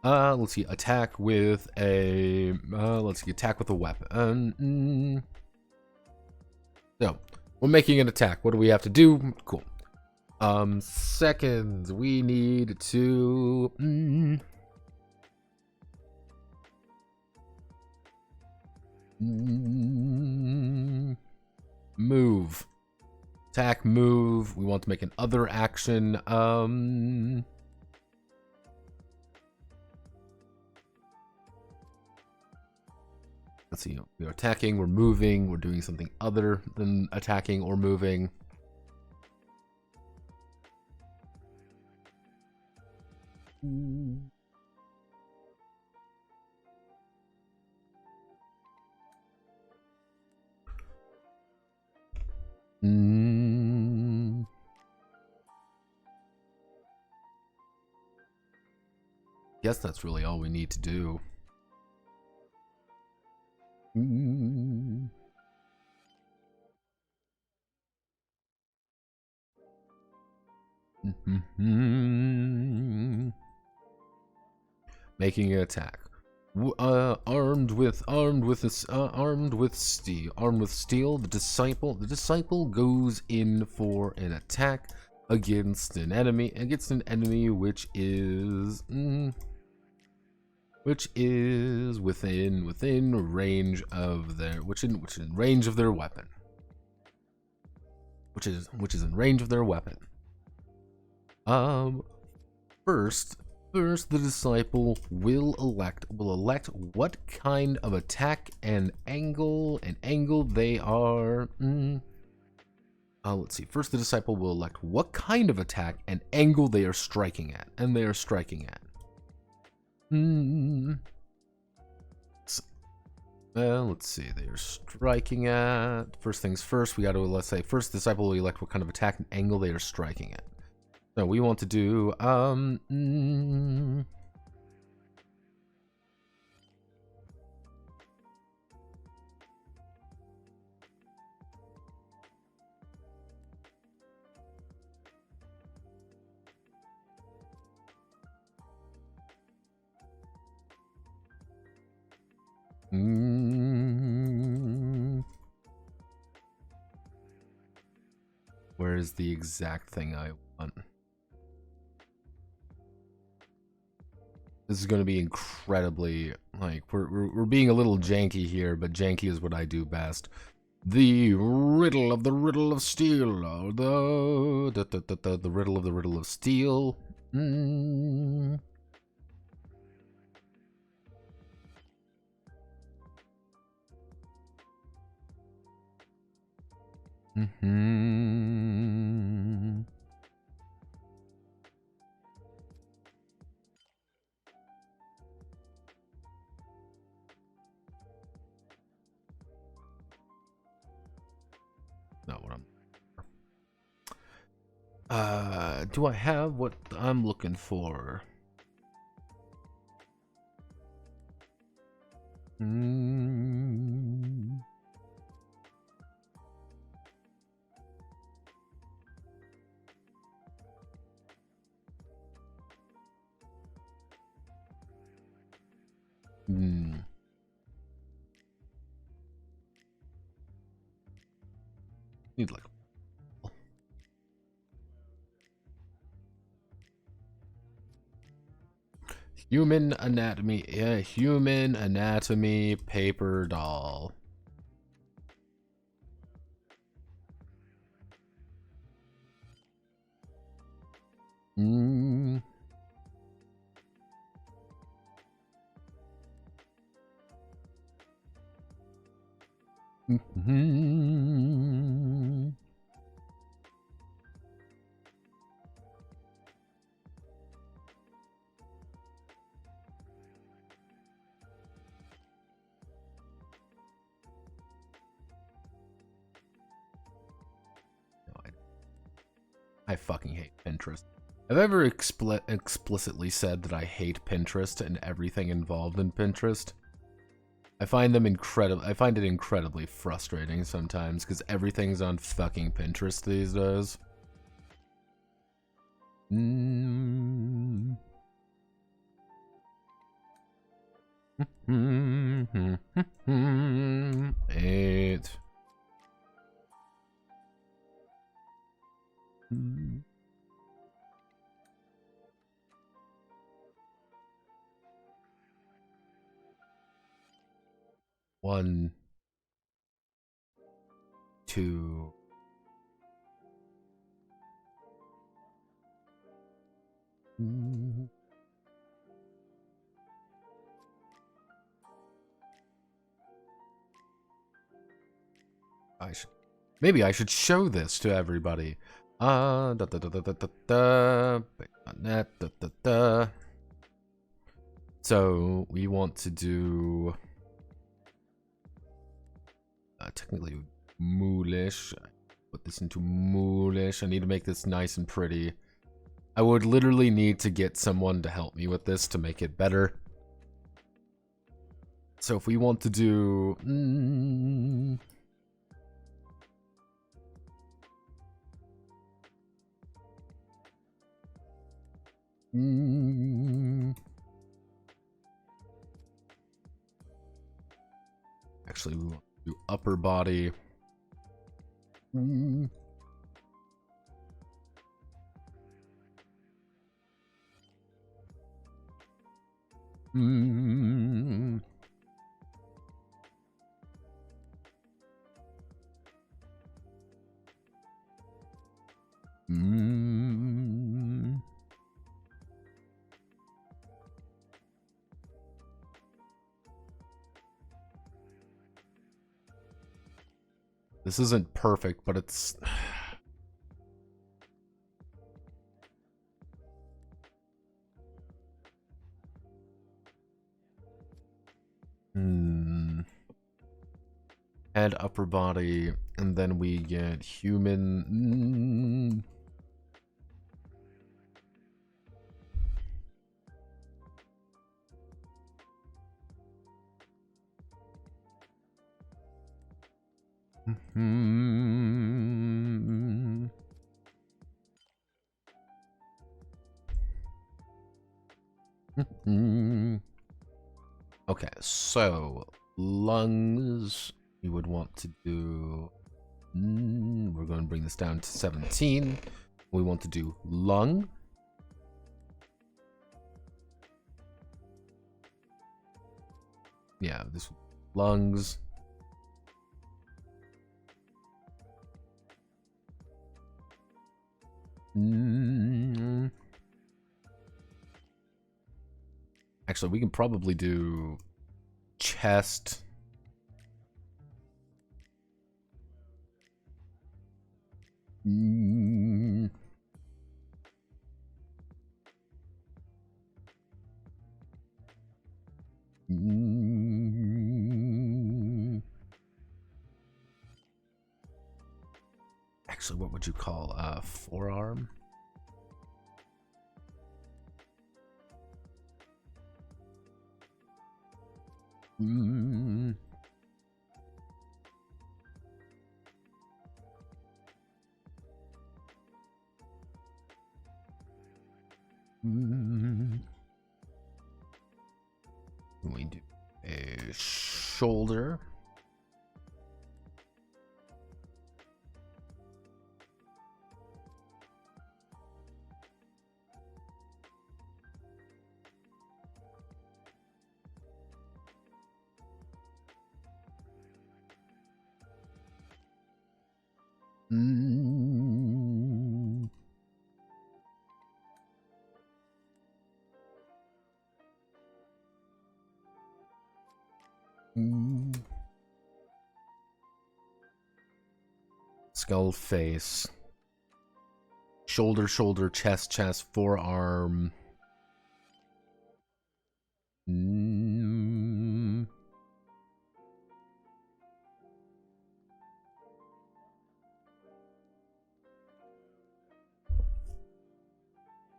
Let's see, attack with a, attack with a weapon. So, we're making an attack. What do we have to do? Cool. Second, we need to, move. Attack, move. We want to make an other action. Let's see, we're attacking, we're moving, we're doing something other than attacking or moving. Guess that's really all we need to do. Making an attack. Armed with steel, the disciple goes in for an attack against an enemy which is within range of their range of their weapon. Which is in range of their weapon. First the disciple will elect what kind of attack and angle they are. Let's see. First, the disciple will elect what kind of attack and angle they are striking at, let's see. They are striking at. First things first, we got to, let's say, first the disciple will elect what kind of attack and angle they are striking at. So we want to do, where is the exact thing I want? This is going to be incredibly, like, we're being a little janky here, but janky is what I do best. The riddle of steel, the riddle of steel. Not what I'm. Do I have what I'm looking for? Mm. Hmm. Need like human anatomy. Yeah, human anatomy paper doll. Hmm. Hmm. I fucking hate Pinterest. I've ever explicitly said that I hate Pinterest and everything involved in Pinterest. I find them incredible. I find it incredibly frustrating sometimes because everything's on fucking Pinterest these days. Mm. Eight. One, two. Maybe I should show this to everybody. Da da da da da da da. Da da da da. So we want to do technically moolish. Put this into moolish. I need to make this nice and pretty. I would literally need to get someone to help me with this to make it better. So if we want to do actually we want to do upper body. This isn't perfect, but it's head, upper body, and then we get human. Okay, so lungs we would want to do. We're going to bring this down to 17. We want to do lung. Yeah, this lungs. Actually, we can probably do chest. Actually, what would you call a forearm? Mm. Mm. We do a shoulder. Mm. Mm. Skull face. Shoulder, shoulder, chest, chest, forearm. Mm.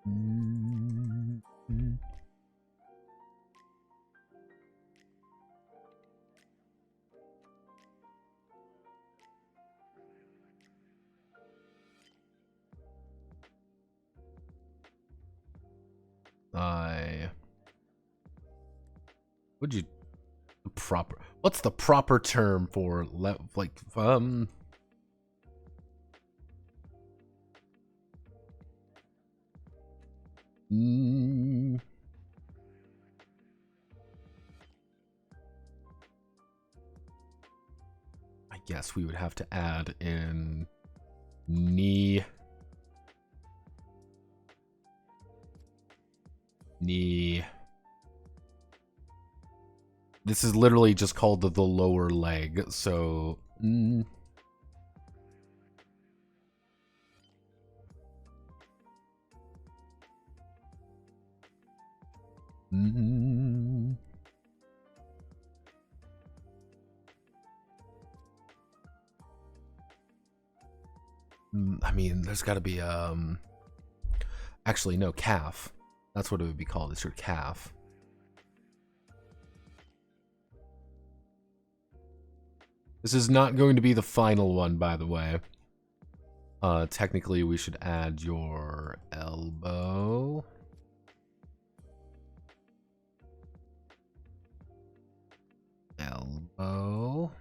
Mm. Would you proper? What's the proper term for Mm, I guess we would have to add in knee. Knee. This is literally just called the lower leg, so... Mm. Mm. I mean, there's got to be, actually, no, calf. That's what it would be called. It's your calf. This is not going to be the final one, by the way. Technically, we should add your elbow. Elbow.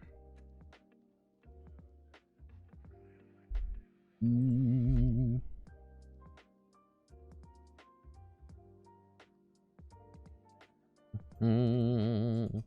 Mm. Mm.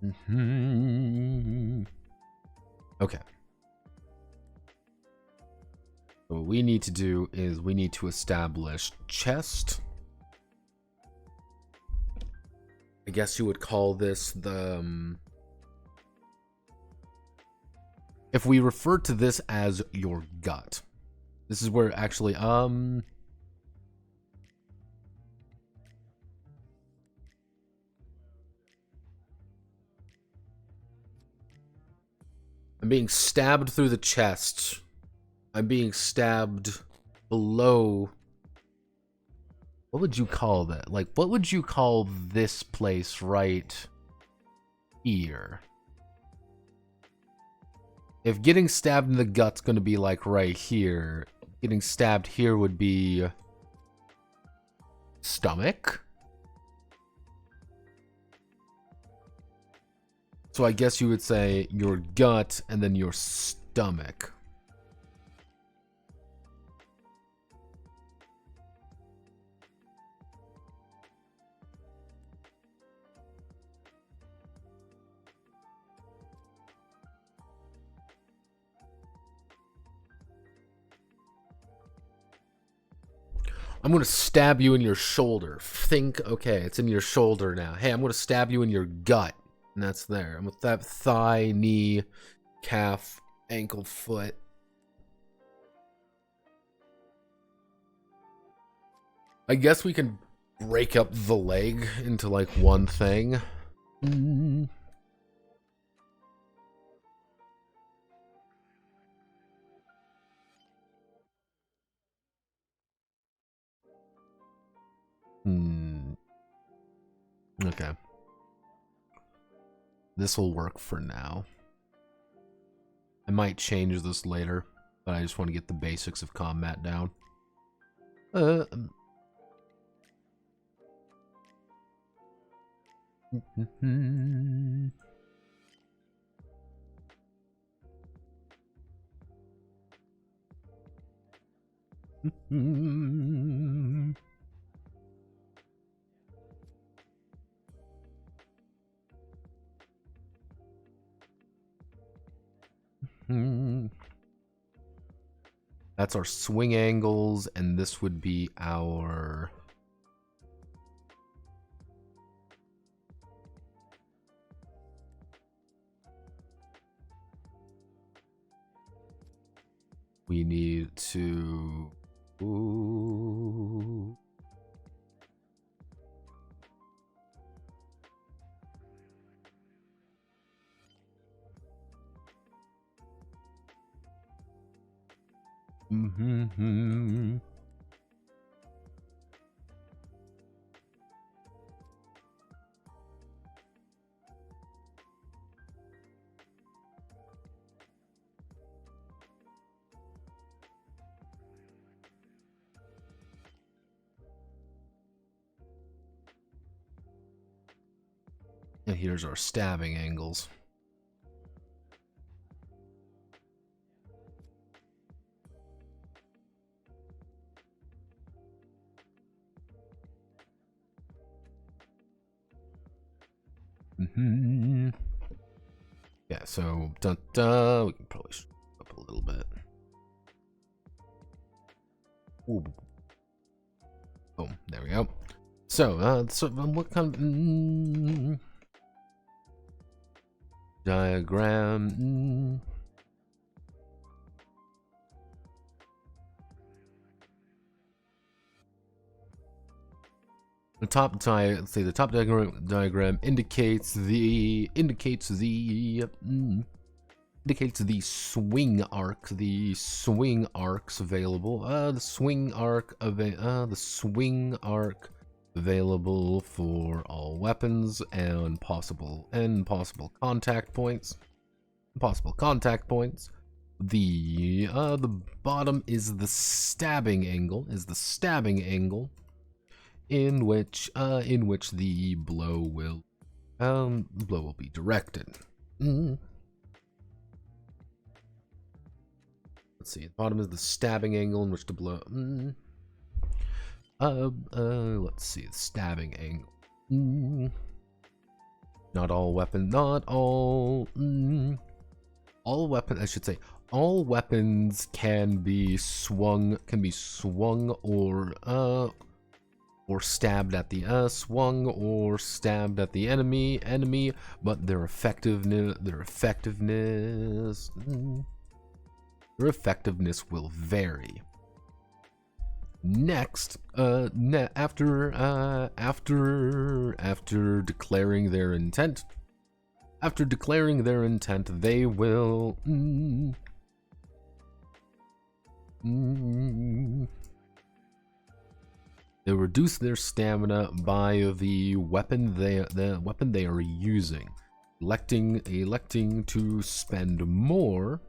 Mm-hmm. Okay. So what we need to do is we need to establish chest. I guess you would call this the... if we refer to this as your gut. This is where actually, I'm being stabbed through the chest. I'm being stabbed below. What would you call that? Like, what would you call this place right here? If getting stabbed in the gut's gonna be like right here, getting stabbed here would be stomach. So I guess you would say your gut and then your stomach. I'm gonna stab you in your shoulder. Think, okay, it's in your shoulder now. Hey, I'm gonna stab you in your gut. And that's there. I'm with that thigh, knee, calf, ankle, foot. I guess we can break up the leg into like one thing. Mm. Okay. This will work for now. I might change this later, but I just want to get the basics of combat down. That's our swing angles, and this would be our... We need to... Ooh. And here's our stabbing angles. Yeah, so we can probably up a little bit. Ooh. Boom, there we go. So, what kind of diagram? The top diagram indicates the swing arc, the swing arcs available. The swing arc available for all weapons and possible contact points. The bottom is the stabbing angle. In which the blow will be directed. Let's see. The bottom is the stabbing angle in which the blow. Let's see. The stabbing angle. Not all weapons. All weapons. I should say. All weapons can be swung. Or stabbed at the enemy, but their effectiveness will vary. Next, after declaring their intent, they will they reduce their stamina by the weapon they are using, electing to spend more.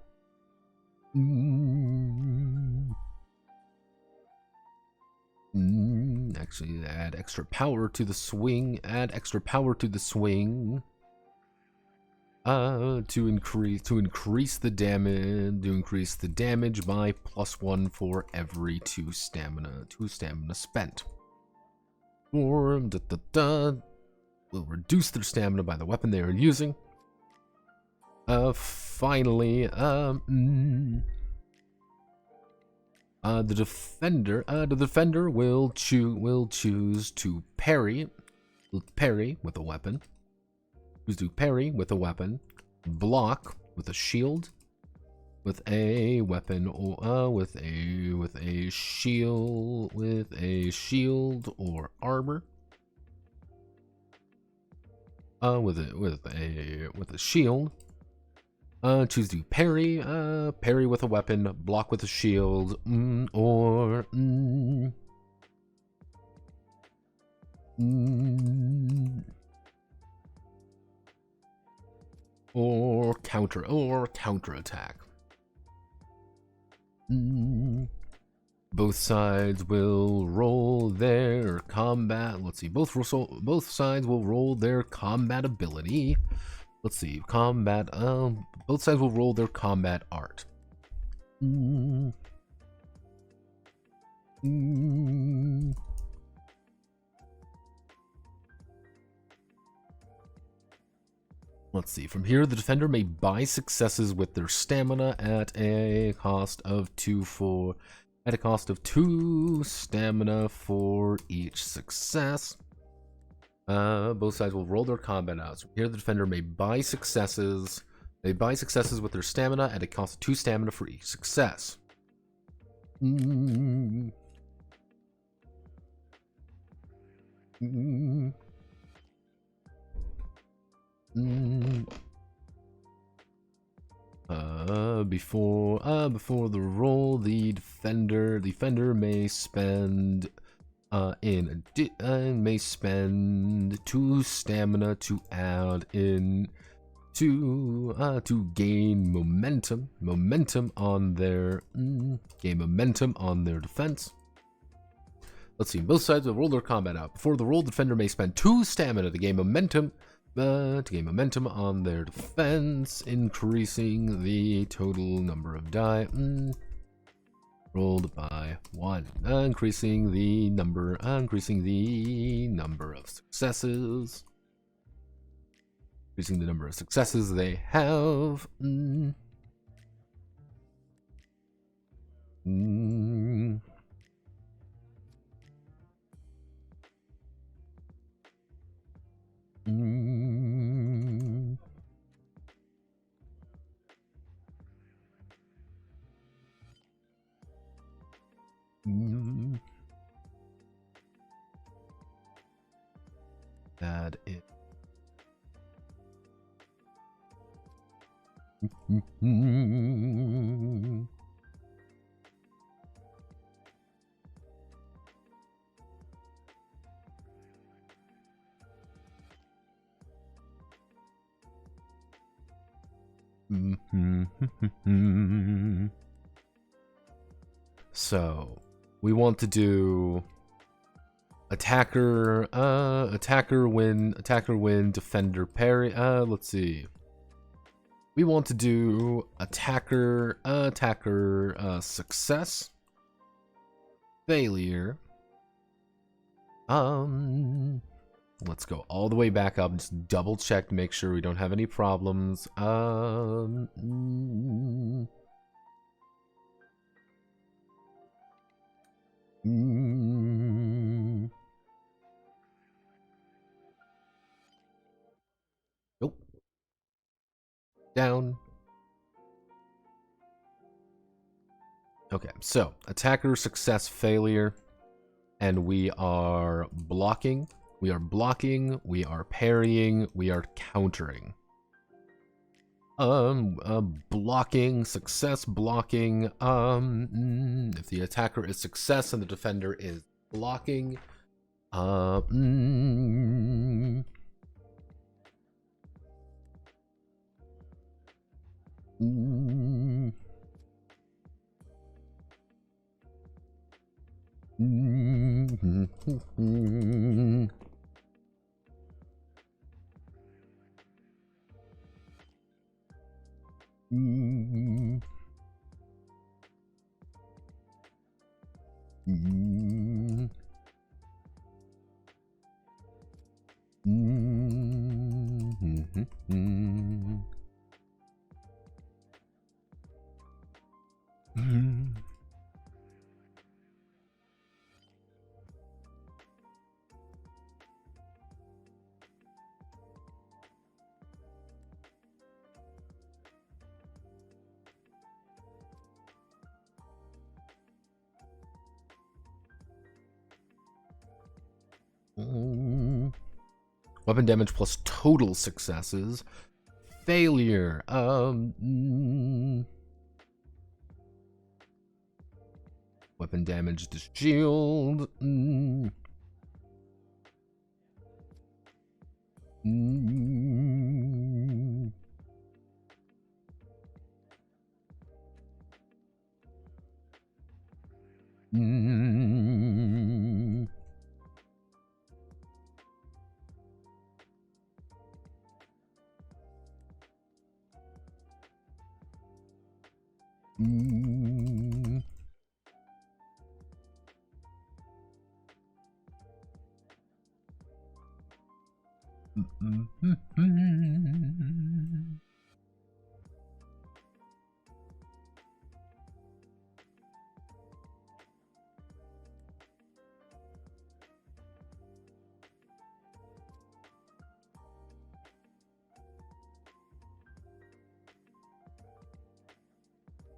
Actually, add extra power to the swing. To increase the damage by +1 for every 2 stamina spent. Or will reduce their stamina by the weapon they are using. Finally, the defender will choose to parry with a weapon. Block with a shield, with a weapon or with a shield or armor. With a shield. Choose to parry. Parry with a weapon, block with a shield, or counterattack. Both sides will roll their combat. Let's see. Both sides will roll their combat ability. Let's see. Combat. Both sides will roll their combat art. Let's see. From here, the defender may buy successes with their stamina at a cost of 2 stamina for each success. Both sides will roll their combat outs. From here, the defender may buy successes. They buy successes with their stamina at a cost of 2 stamina for each success. Before the roll, the defender may spend may spend 2 stamina to add in to gain momentum on their defense. Let's see. Both sides will roll their combat out. Before the roll, the defender may spend 2 stamina to gain momentum on their defense, increasing the total number of die rolled by 1, increasing the number of successes. Increasing the number of successes they have. Add it. So we want to do attacker win, defender parry. Let's see. We want to do attacker success, failure. Let's go all the way back up, just double check to make sure we don't have any problems. Nope. Down. Okay, so attacker success failure, and we are blocking, we are parrying, we are countering. Blocking, success blocking. If the attacker is success and the defender is blocking, Weapon damage plus total successes. Failure. Weapon damage to shield.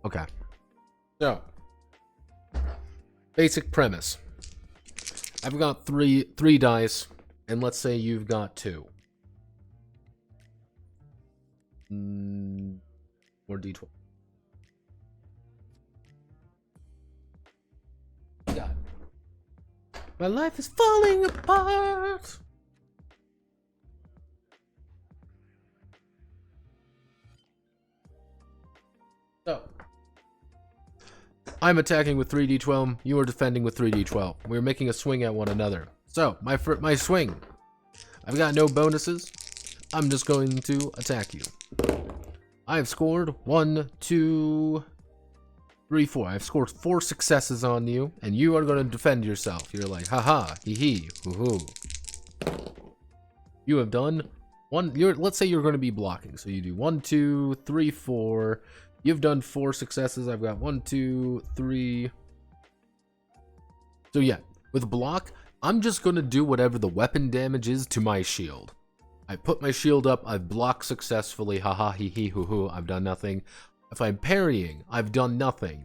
Okay. So, basic premise. I've got three dice, and let's say you've got 2. Or D12. God. My life is falling apart. So, I'm attacking with 3d12, you are defending with 3d12. We're making a swing at one another. So, my swing. I've got no bonuses. I'm just going to attack you. I've scored 1, 2, 3, 4. I've scored 4 successes on you, and you are going to defend yourself. You're like, haha, hee hee, hoo hoo. You have done 1. Let's say you're going to be blocking. So you do 1, 2, 3, 4. You've done 4 successes. I've got 1, 2, 3. So yeah, with block, I'm just going to do whatever the weapon damage is to my shield. I put my shield up, I've blocked successfully, haha, hee hee, hoo hoo, I've done nothing. If I'm parrying, I've done nothing.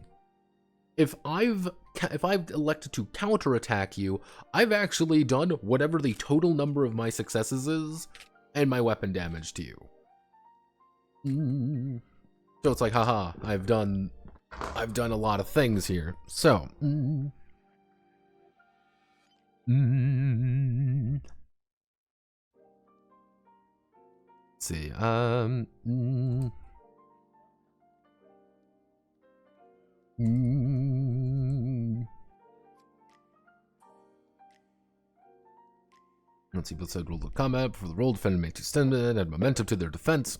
If I've elected to counterattack you, I've actually done whatever the total number of my successes is, and my weapon damage to you. So it's like, haha, I've done a lot of things here. So, let's see. Let's see. Both sides roll the combat. Before the roll, defender makes extended, add momentum to their defense.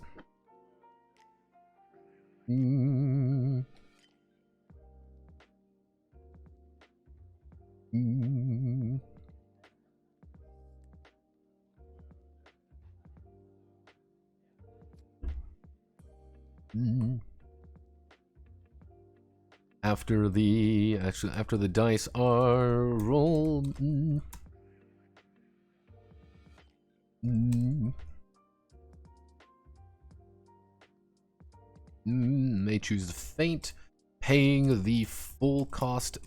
After the dice are rolled, may choose to feint, paying the full cost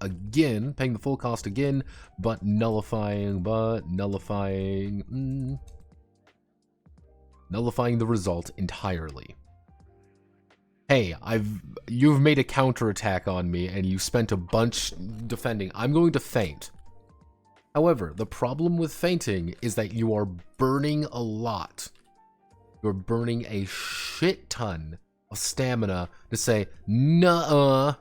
again, but nullifying the result entirely. Hey, you've made a counterattack on me and you spent a bunch defending. I'm going to feint. However, the problem with feinting is that you are burning a lot. You're burning a shit ton of stamina to say, nuh-uh.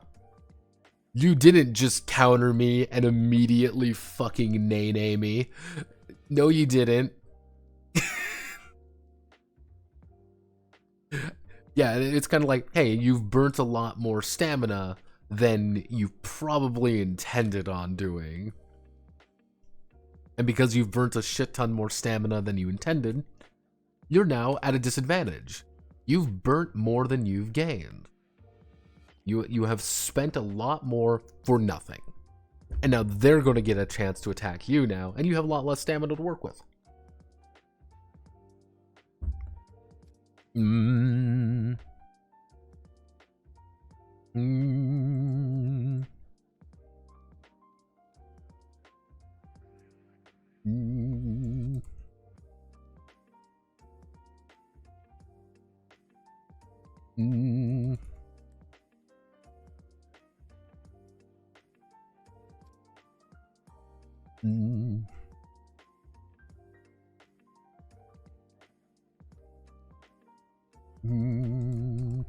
You didn't just counter me and immediately fucking nay-nay me. No, you didn't. Yeah, it's kind of like, hey, you've burnt a lot more stamina than you probably intended on doing. And because you've burnt a shit ton more stamina than you intended, you're now at a disadvantage. You've burnt more than you've gained. You have spent a lot more for nothing. And now they're going to get a chance to attack you now, and you have a lot less stamina to work with. Mm. Mm. Mm.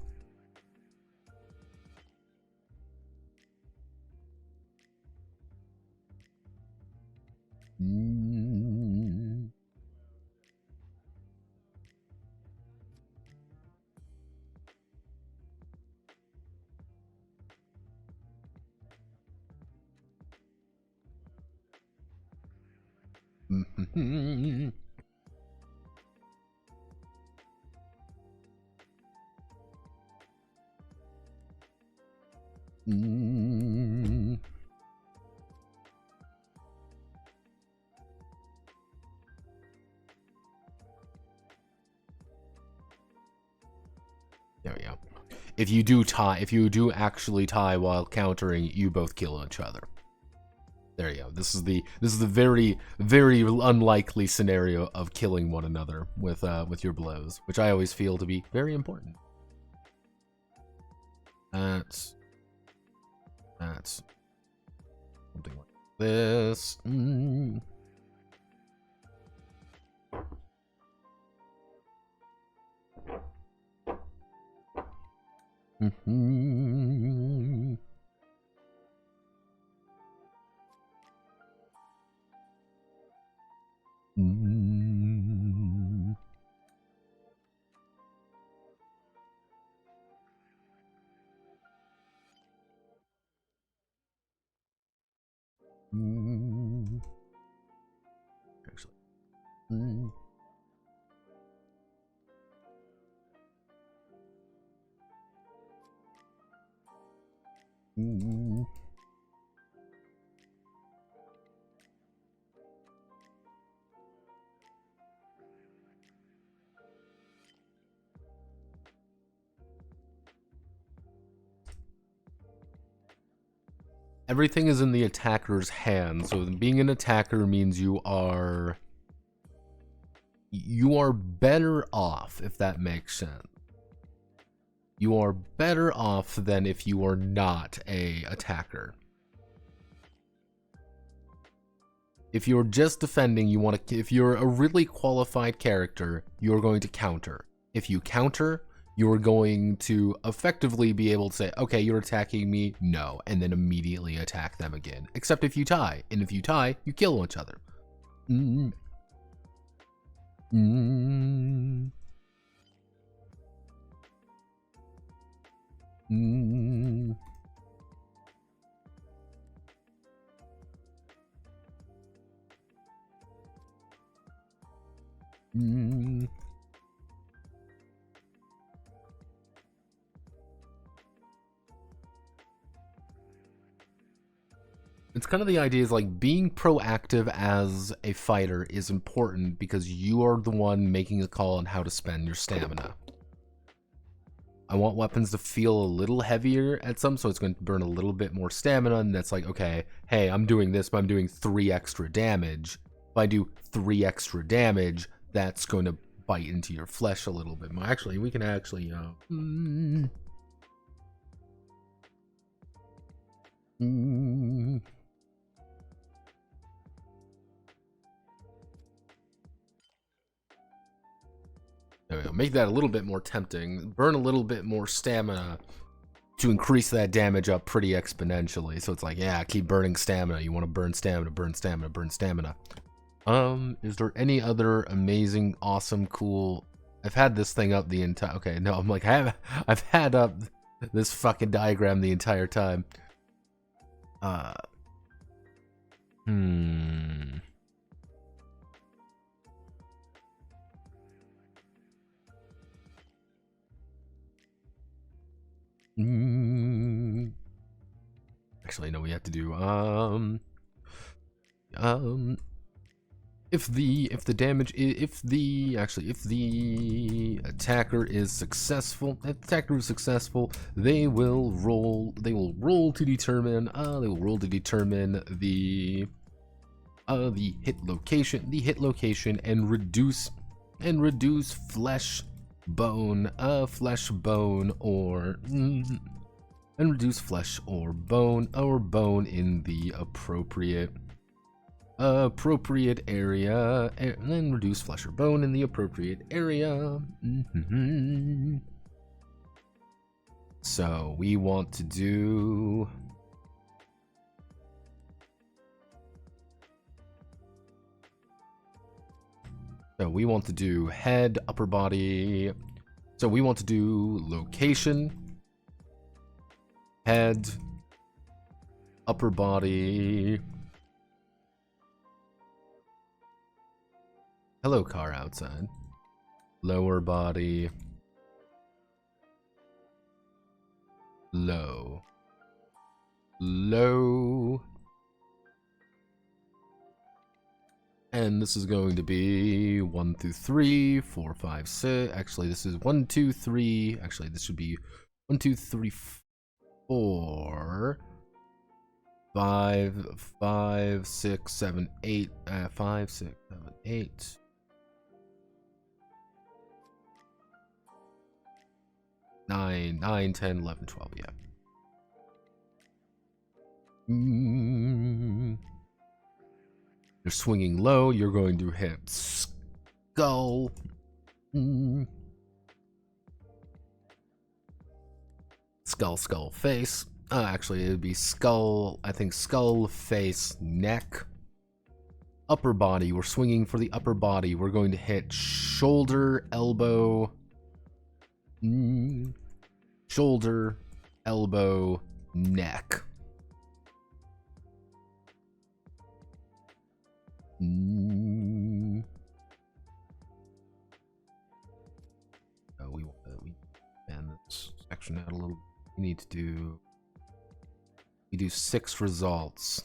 Mm. Mm. Mm. There we go. If you do actually tie while countering, you both kill each other. There you go. This is the very unlikely scenario of killing one another with your blows, which I always feel to be very important. That's something like this. Mm. Mm-hmm. Mm. Mm. Actually. Mm. Mm. Everything is in the attacker's hands, so being an attacker means you are better off, if that makes sense. You are better off than if you are not a attacker. If you're just defending, if you're a really qualified character, you're going to counter. If you counter, you're going to effectively be able to say, okay, you're attacking me, no, and then immediately attack them again. Except if you tie, and if you tie, you kill each other. Mm. Mm. Mm. Mm. It's kind of the idea is like being proactive as a fighter is important because you are the one making a call on how to spend your stamina. I want weapons to feel a little heavier at some, so it's going to burn a little bit more stamina, and that's like, okay, hey, I'm doing this, but I'm doing 3 extra damage. If I do 3 extra damage, that's going to bite into your flesh a little bit more. Actually, we can actually, There we go. Make that a little bit more tempting. Burn a little bit more stamina to increase that damage up pretty exponentially. So it's like, yeah, keep burning stamina. You want to burn stamina, burn stamina, burn stamina. Is there any other amazing, awesome, cool... I've had this thing up the entire... Okay, no, I'm like, I've had up this fucking diagram the entire time. Actually, no, we have to do, if the attacker is successful, they will roll to determine the hit location and reduce flesh bone, flesh, bone, or and reduce flesh or bone in the appropriate area, and then reduce flesh or bone in the appropriate area. So we want to do head, upper body. So we want to do location, head, upper body. Hello, car outside. Lower body. Low. Low. And this is going to be 1 through 3, 4, 5, 6. Actually, this is 1, 2, 3. Actually, this should be 1, 2, 3, 4, 5, 6, 7, 8. 5, 6, 7, 8. 9, 10, 11, 12. Yeah. You're swinging low, you're going to hit skull. Skull, face. Actually, it would be skull, I think skull, face, neck. Upper body, we're swinging for the upper body. We're going to hit shoulder, elbow. Shoulder, elbow, neck. We expand this section out a little. We need to do. We do 6 results.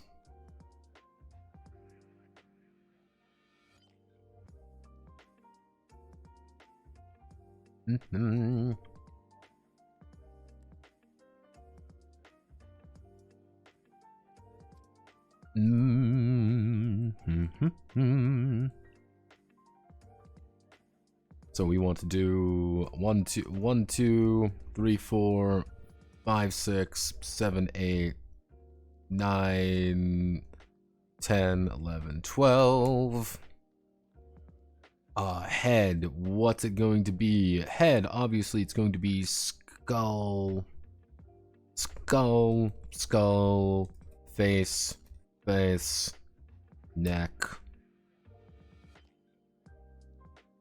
So we want to do 1, 2, 3, 4, 5, 6, 7, 8, 9, 10, 11, 12. Head. What's it going to be? Head. Obviously, it's going to be skull. Skull. Skull. Face. Face. Neck.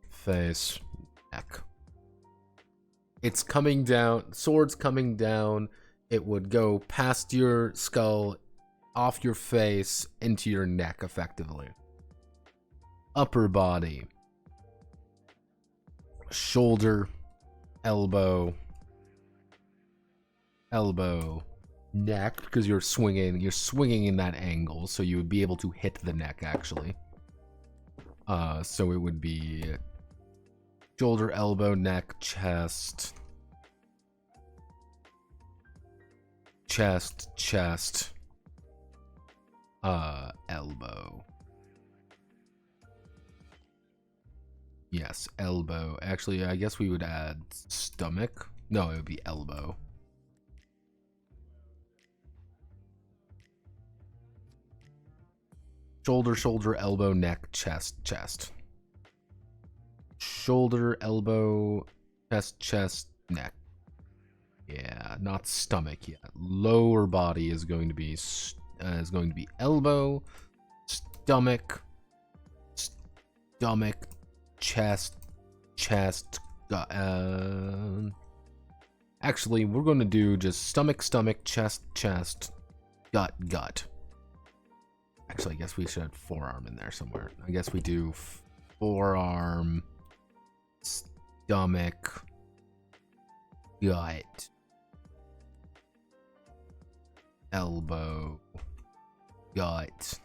Face. Neck. It's coming down. Sword's coming down. It would go past your skull, off your face, into your neck, effectively. Upper body. Shoulder, elbow, neck, because you're swinging in that angle, so you would be able to hit the neck, actually. So it would be shoulder, elbow, neck, chest, elbow. Yes, elbow. Actually, I guess we would add stomach. No, it would be elbow. Shoulder, elbow, neck, chest. Shoulder, elbow, chest, neck. Yeah, not stomach yet. Lower body is going to be elbow, stomach, chest. Actually, we're going to do just stomach, chest, gut. Actually, I guess we should have forearm in there somewhere. I guess we do forearm, stomach, gut, elbow, gut.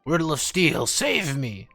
Riddle of Steel, save me!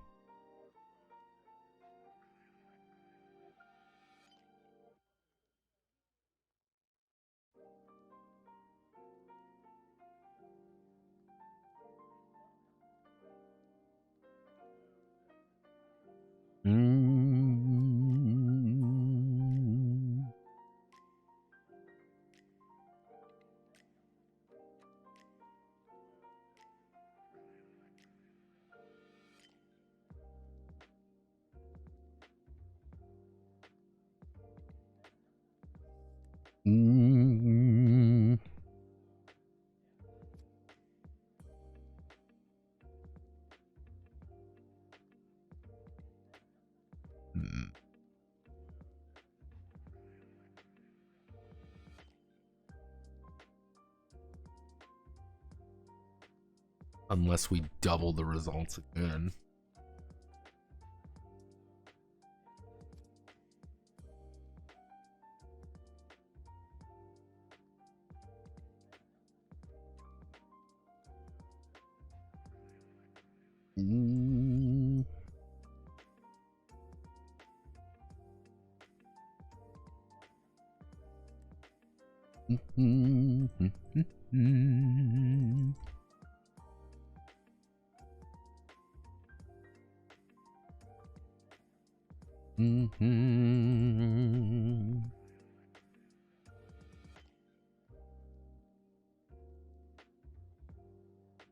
Unless we double the results again.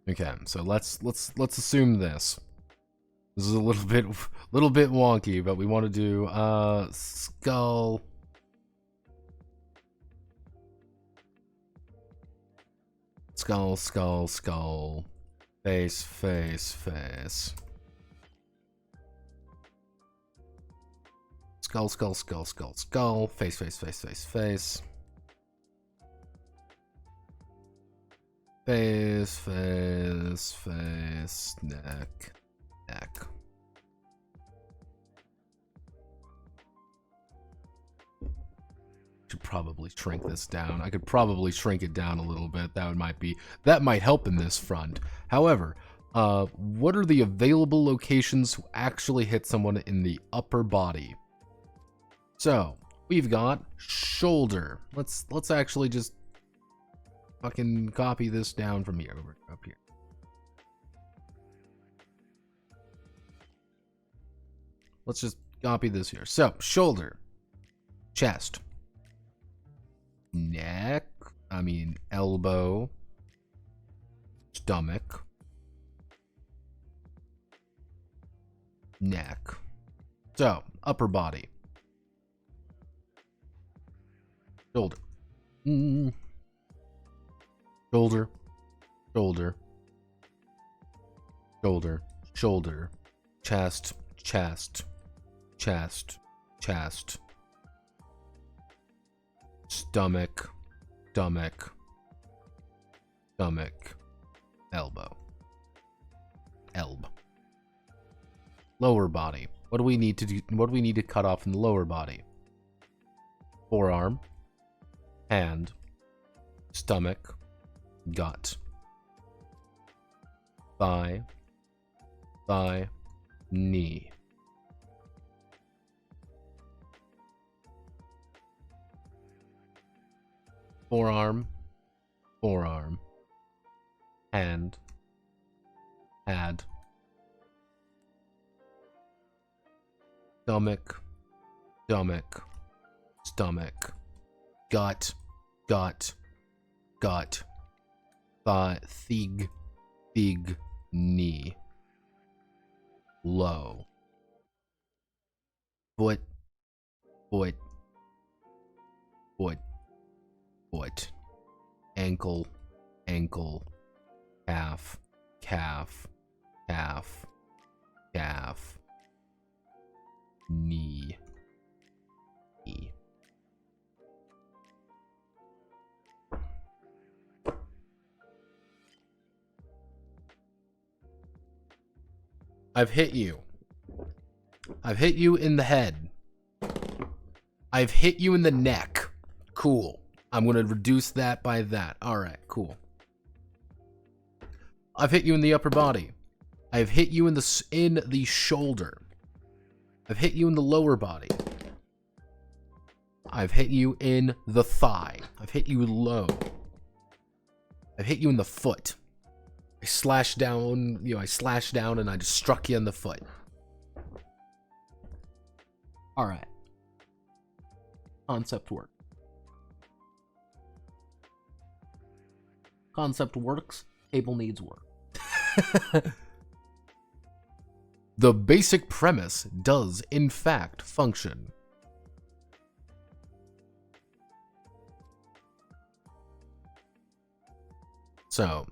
Okay, so let's assume this. This is a little bit wonky, but we want to do skull. Skull, skull, skull. Face, face, face. Skull, skull, skull, skull, skull. Face, face, face, face, face. Face, face, face, neck, neck. Should probably shrink this down. I could probably shrink it down a little bit. That might help in this front. However, what are the available locations to actually hit someone in the upper body? So we've got shoulder. Let's actually just fucking copy this down from here over up here. Let's just copy this here. So shoulder, chest, neck, elbow, stomach, neck. So upper body. Shoulder. Shoulder. Shoulder. Shoulder. Shoulder. Chest. Chest. Chest. Chest. Stomach. Stomach. Stomach. Elbow. Elb. Lower body. What do we need to do? What do we need to cut off in the lower body? Forearm. Hand, stomach, gut, thigh, thigh, knee. Forearm, forearm, hand, had, stomach, stomach, stomach, gut, gut, gut, thigh, thig, knee, low, foot, foot, foot, foot, ankle, ankle, calf, calf, calf, calf, knee, knee. I've hit you. I've hit you in the head. I've hit you in the neck. Cool. I'm going to reduce that by that. All right, cool. I've hit you in the upper body. I've hit you in the shoulder. I've hit you in the lower body. I've hit you in the thigh. I've hit you low. I've hit you in the foot. I slashed down, I slashed down and I just struck you in the foot. Alright. Concept work. Concept works, table needs work. The basic premise does, in fact, function. So,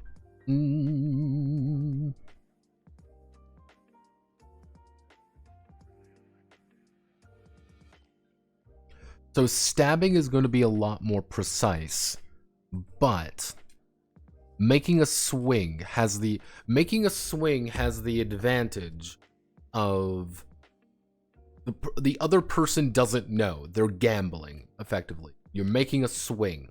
so stabbing is going to be a lot more precise, but making a swing has the advantage of the other person doesn't know. They're gambling, effectively. You're making a swing.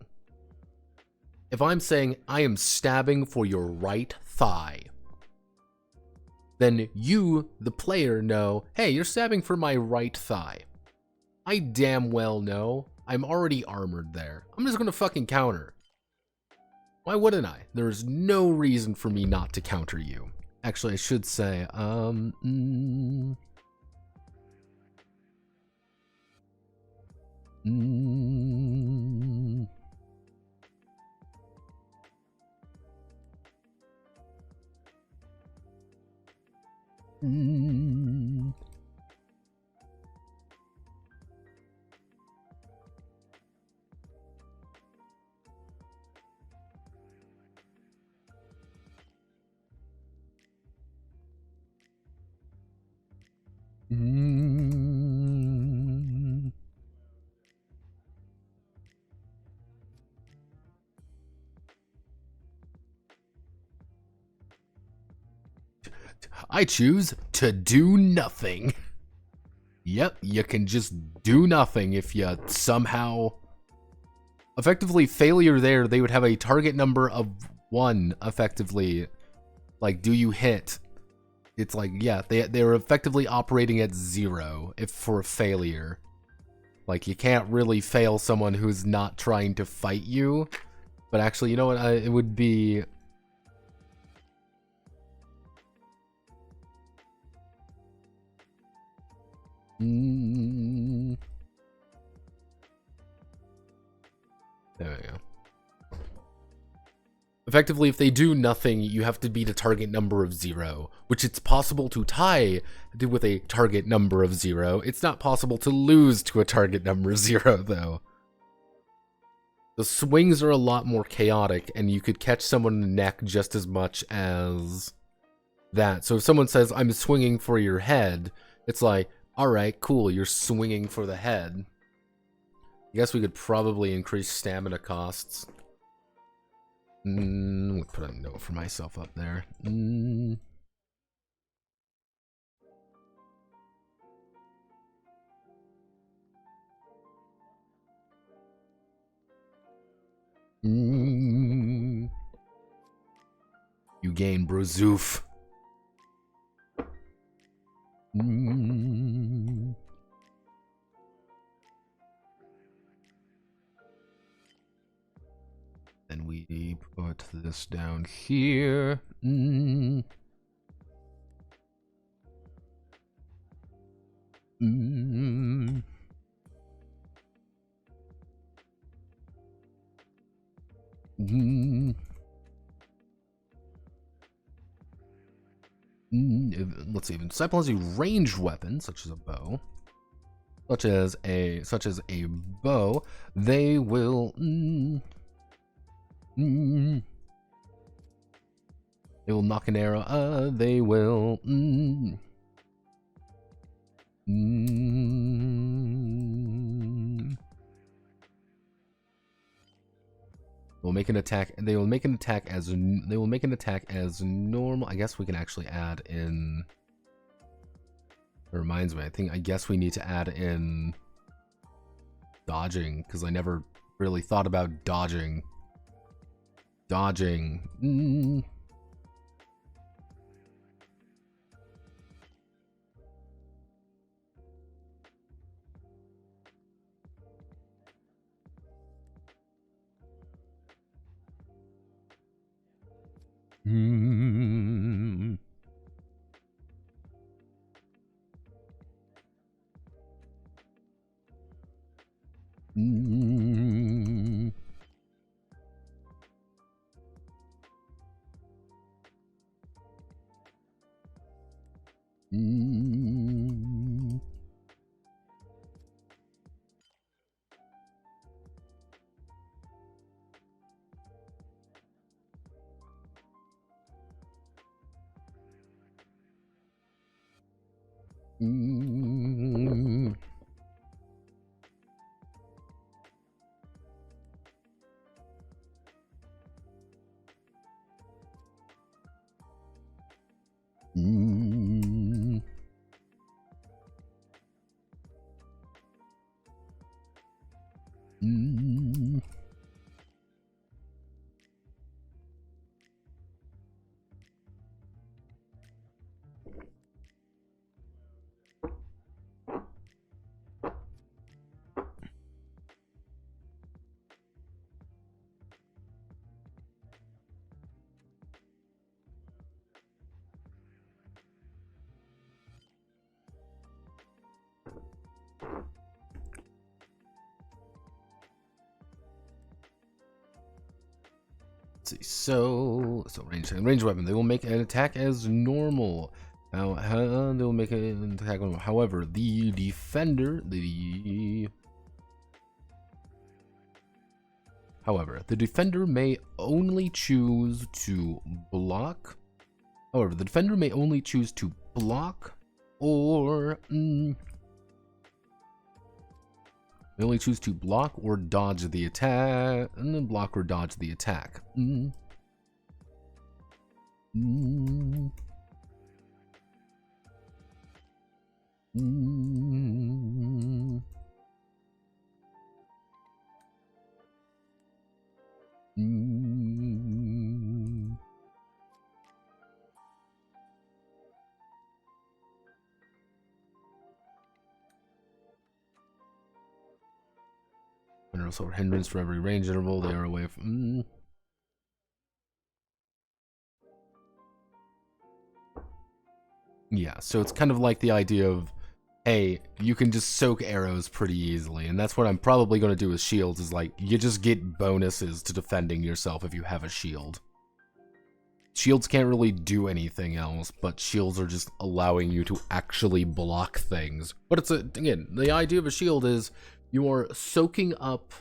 If I'm saying I am stabbing for your right thigh, then you, the player, know, hey, you're stabbing for my right thigh. I damn well know I'm already armored there. I'm just gonna fucking counter. Why wouldn't I? There's no reason for me not to counter you. Actually, I should say, I choose to do nothing. Yep, you can just do nothing if you somehow... Effectively, failure there, they would have a target number of 1, effectively. Like, do you hit? It's like, yeah, they're effectively operating at 0 if for a failure. Like, you can't really fail someone who's not trying to fight you. But actually, you know what? It would be... There we go. Effectively, if they do nothing, you have to beat a target number of 0, which it's possible to tie with a target number of 0. It's not possible to lose to a target number 0, though. The swings are a lot more chaotic, and you could catch someone in the neck just as much as that. So if someone says, I'm swinging for your head, it's like, alright, cool, you're swinging for the head. I guess we could probably increase stamina costs. We'll put a note for myself up there. You gain Brozoof. Then we put this down here. Let's see. If disciple has a ranged weapon, such as a bow, such as a bow, they will. They will knock an arrow. They will. Will make an attack. They will make an attack as. They will make an attack as normal. I guess we can actually add in. It reminds me. I guess we need to add in dodging, because I never really thought about dodging. Dodging. Mm. Mm. Mm. Let's see. So range weapon. They will make an attack as normal. Now, they will make an attack. However, the defender, the defender may only choose to block. However, the defender may only choose to block, or may only choose to block or dodge the attack, and then block or dodge the attack. Mineral sword hindrance for every range interval they are away from. Yeah, so it's kind of like the idea of, hey, you can just soak arrows pretty easily, and that's what I'm probably going to do with shields, is like, you just get bonuses to defending yourself if you have a shield. Shields can't really do anything else, but shields are just allowing you to actually block things. But it's again, the idea of a shield is you are soaking up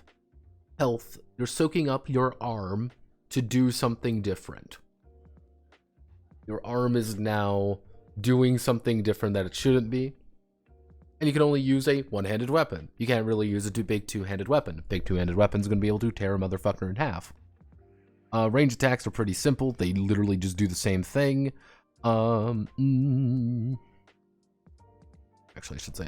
health, you're soaking up your arm to do something different. Your arm is now doing something different that it shouldn't be. And you can only use a one-handed weapon. You can't really use a big two-handed weapon. A big two-handed weapon is going to be able to tear a motherfucker in half. Range attacks are pretty simple. They literally just do the same thing. Actually, I should say,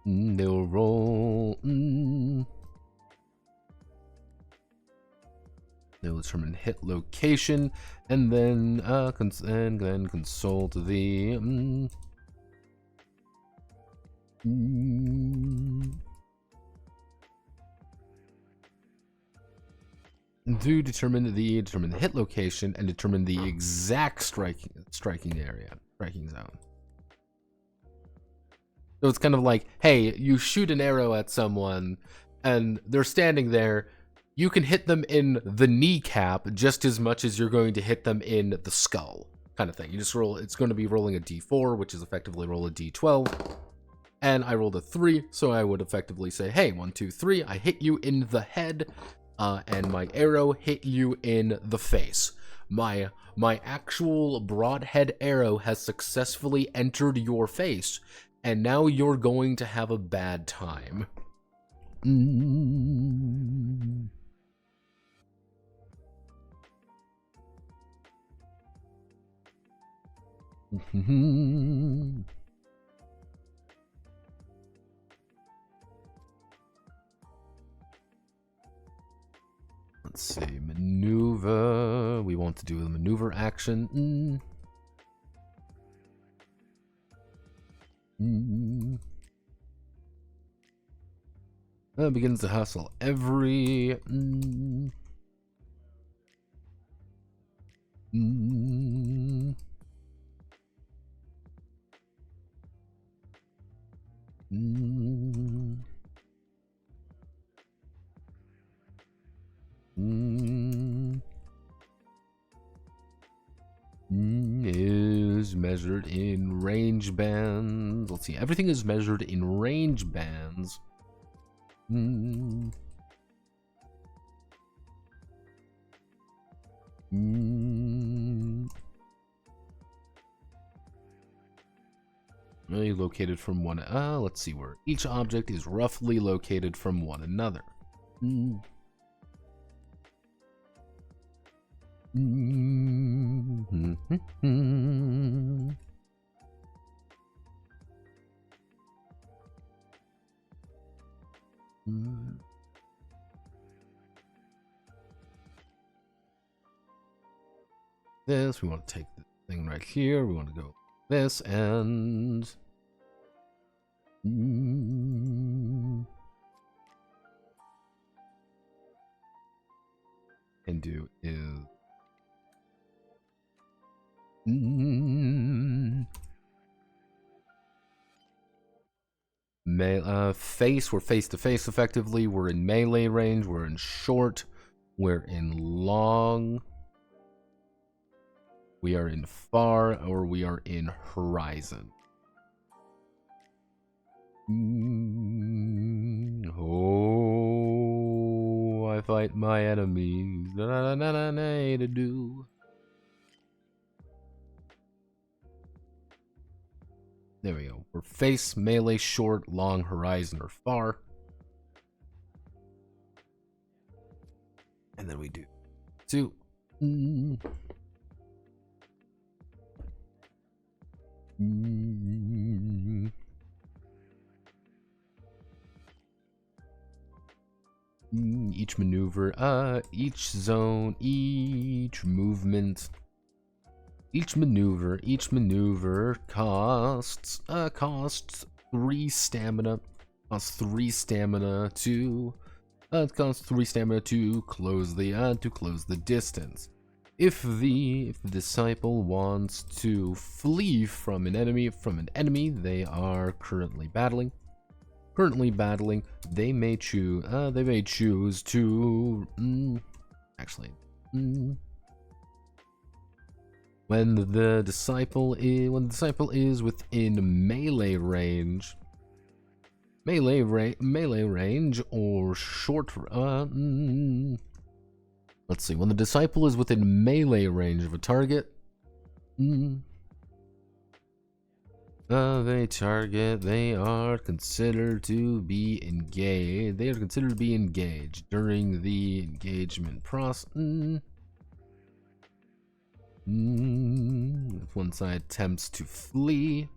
they'll roll. They'll determine hit location, and then consult the. Do determine the hit location and determine the exact striking zone. So it's kind of like, hey, you shoot an arrow at someone, and they're standing there. You can hit them in the kneecap just as much as you're going to hit them in the skull, kind of thing. You just roll. It's going to be rolling a d4, which is effectively roll a d12. And I rolled a 3, so I would effectively say, hey, 1, 2, 3, I hit you in the head, and my arrow hit you in the face. My actual broadhead arrow has successfully entered your face, and now you're going to have a bad time. Let's see, maneuver. We want to do the maneuver action. Begins to hustle every. measured in range bands. Let's see, everything is measured in range bands. Really located from one. Let's see where each object is roughly located from one another. This, we want to take the thing right here. We want to go this and do is face. We're face to face effectively. We're in melee range. We're in short. We're in long. We are in far, or we are in horizon. Oh, I fight my enemies. To do. There we go. We're face, melee, short, long, horizon, or far. And then we do two. Each maneuver, each zone, each movement, each maneuver costs 3 stamina. Costs 3 stamina to it costs 3 stamina to close the distance. If the disciple wants to flee from an enemy they are currently battling, they may choose to when the disciple is within melee range or short. Let's see. When the disciple is within melee range of a target, they are considered to be engaged. They are considered to be engaged during the engagement process. If one side attempts to flee.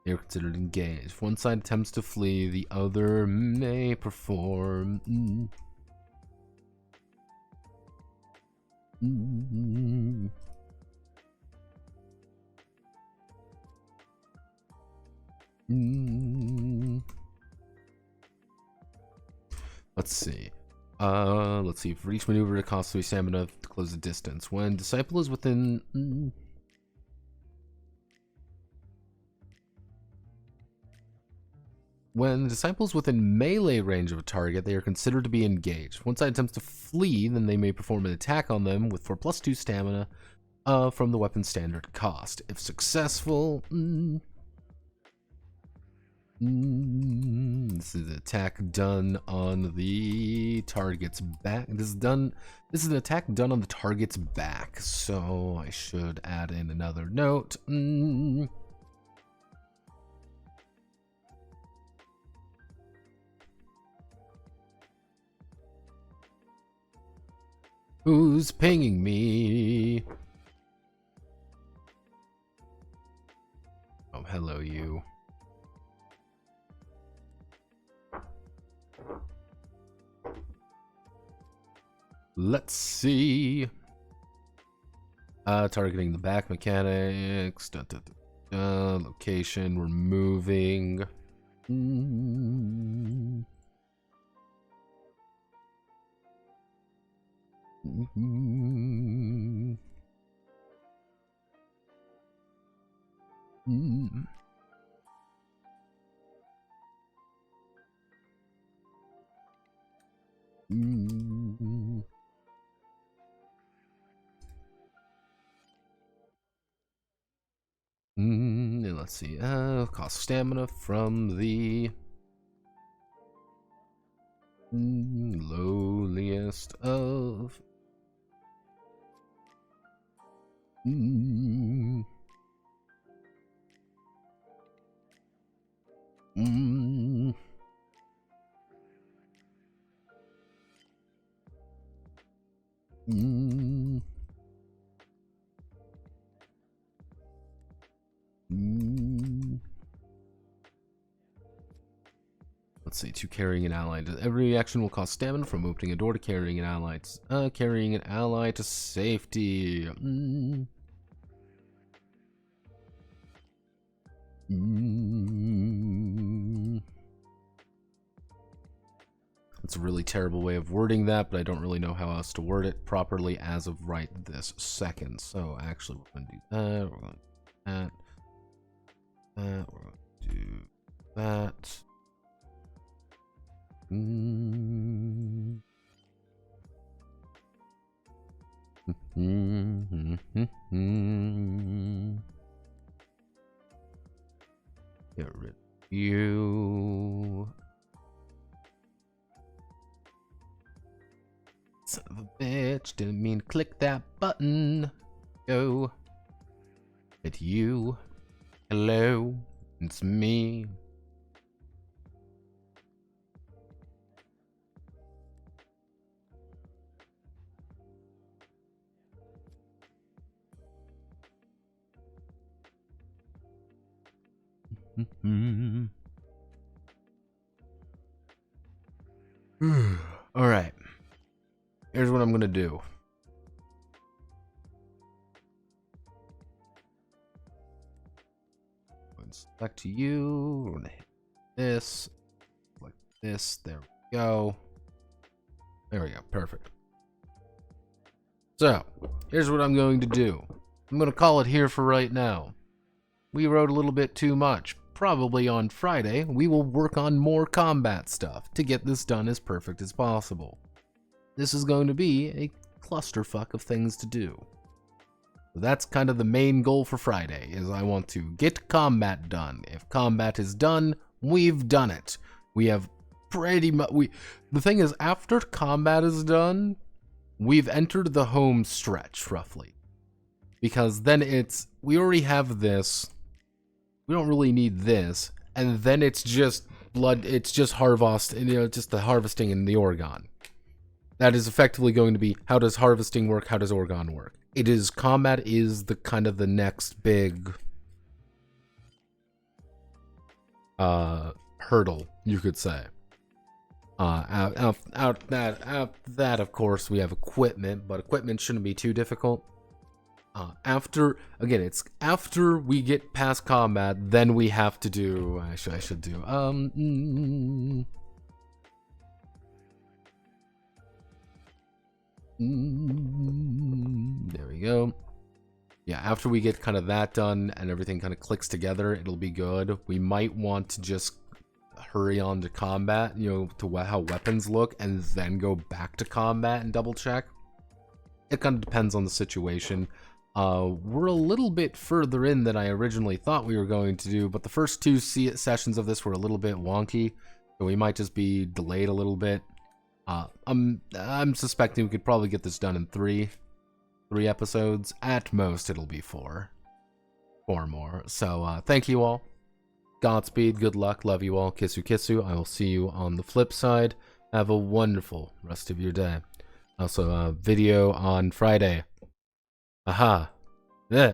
They're considered engaged. If one side attempts to flee, the other may perform. Let's see. Let's see. For each maneuver, it costs 3 stamina to close the distance. When disciple is within. When the disciple is within melee range of a target, they are considered to be engaged. If one side attempts to flee, then they may perform an attack on them with 4 + 2 stamina from the weapon's standard cost. If successful, this is an attack done on the target's back. This is an attack done on the target's back. So I should add in another note. Who's pinging me? Oh, hello, you. Let's see. Targeting the back mechanics. Location. We're moving. Let's see. Cost stamina from the lowliest of. Let's see, to carrying an ally. Every action will cost stamina, from opening a door to carrying an ally. Carrying an ally to safety. That's a really terrible way of wording that, but I don't really know how else to word it properly as of right this second. So actually, we're going to do that. We're going to do that. We're going to do that. Get rid of you. Son of a bitch, didn't mean to click that button. Go. It's you. Hello, it's me. All right. Here's what I'm gonna do. Back to you. We're gonna hit this, like this. There we go. There we go. Perfect. So, here's what I'm going to do. I'm gonna call it here for right now. We wrote a little bit too much. Probably on Friday, we will work on more combat stuff to get this done as perfect as possible. This is going to be a clusterfuck of things to do. So that's kind of the main goal for Friday, is I want to get combat done. If combat is done, we've done it. We have pretty much... The thing is, after combat is done, we've entered the home stretch, roughly. Because then it's... We already have this... We don't really need this, and then it's just blood, it's just harvest, just the harvesting in the Orgone. That is effectively going to be, how does harvesting work, how does Orgone work? It is, combat is the kind of the next big hurdle, you could say. Out that, of course, we have equipment, but equipment shouldn't be too difficult. After we get past combat, then we have to do, I should do, there we go. Yeah, after we get kind of that done and everything kind of clicks together, it'll be good. We might want to just hurry on to combat, to how weapons look, and then go back to combat and double check. It kind of depends on the situation. We're a little bit further in than I originally thought we were going to do, but the first two sessions of this were a little bit wonky, so we might just be delayed a little bit. I'm suspecting we could probably get this done in three episodes. At most, it'll be four more. So, thank you all. Godspeed, good luck, love you all, kissu kissu. I will see you on the flip side. Have a wonderful rest of your day. Also, video on Friday. Aha. Yeah.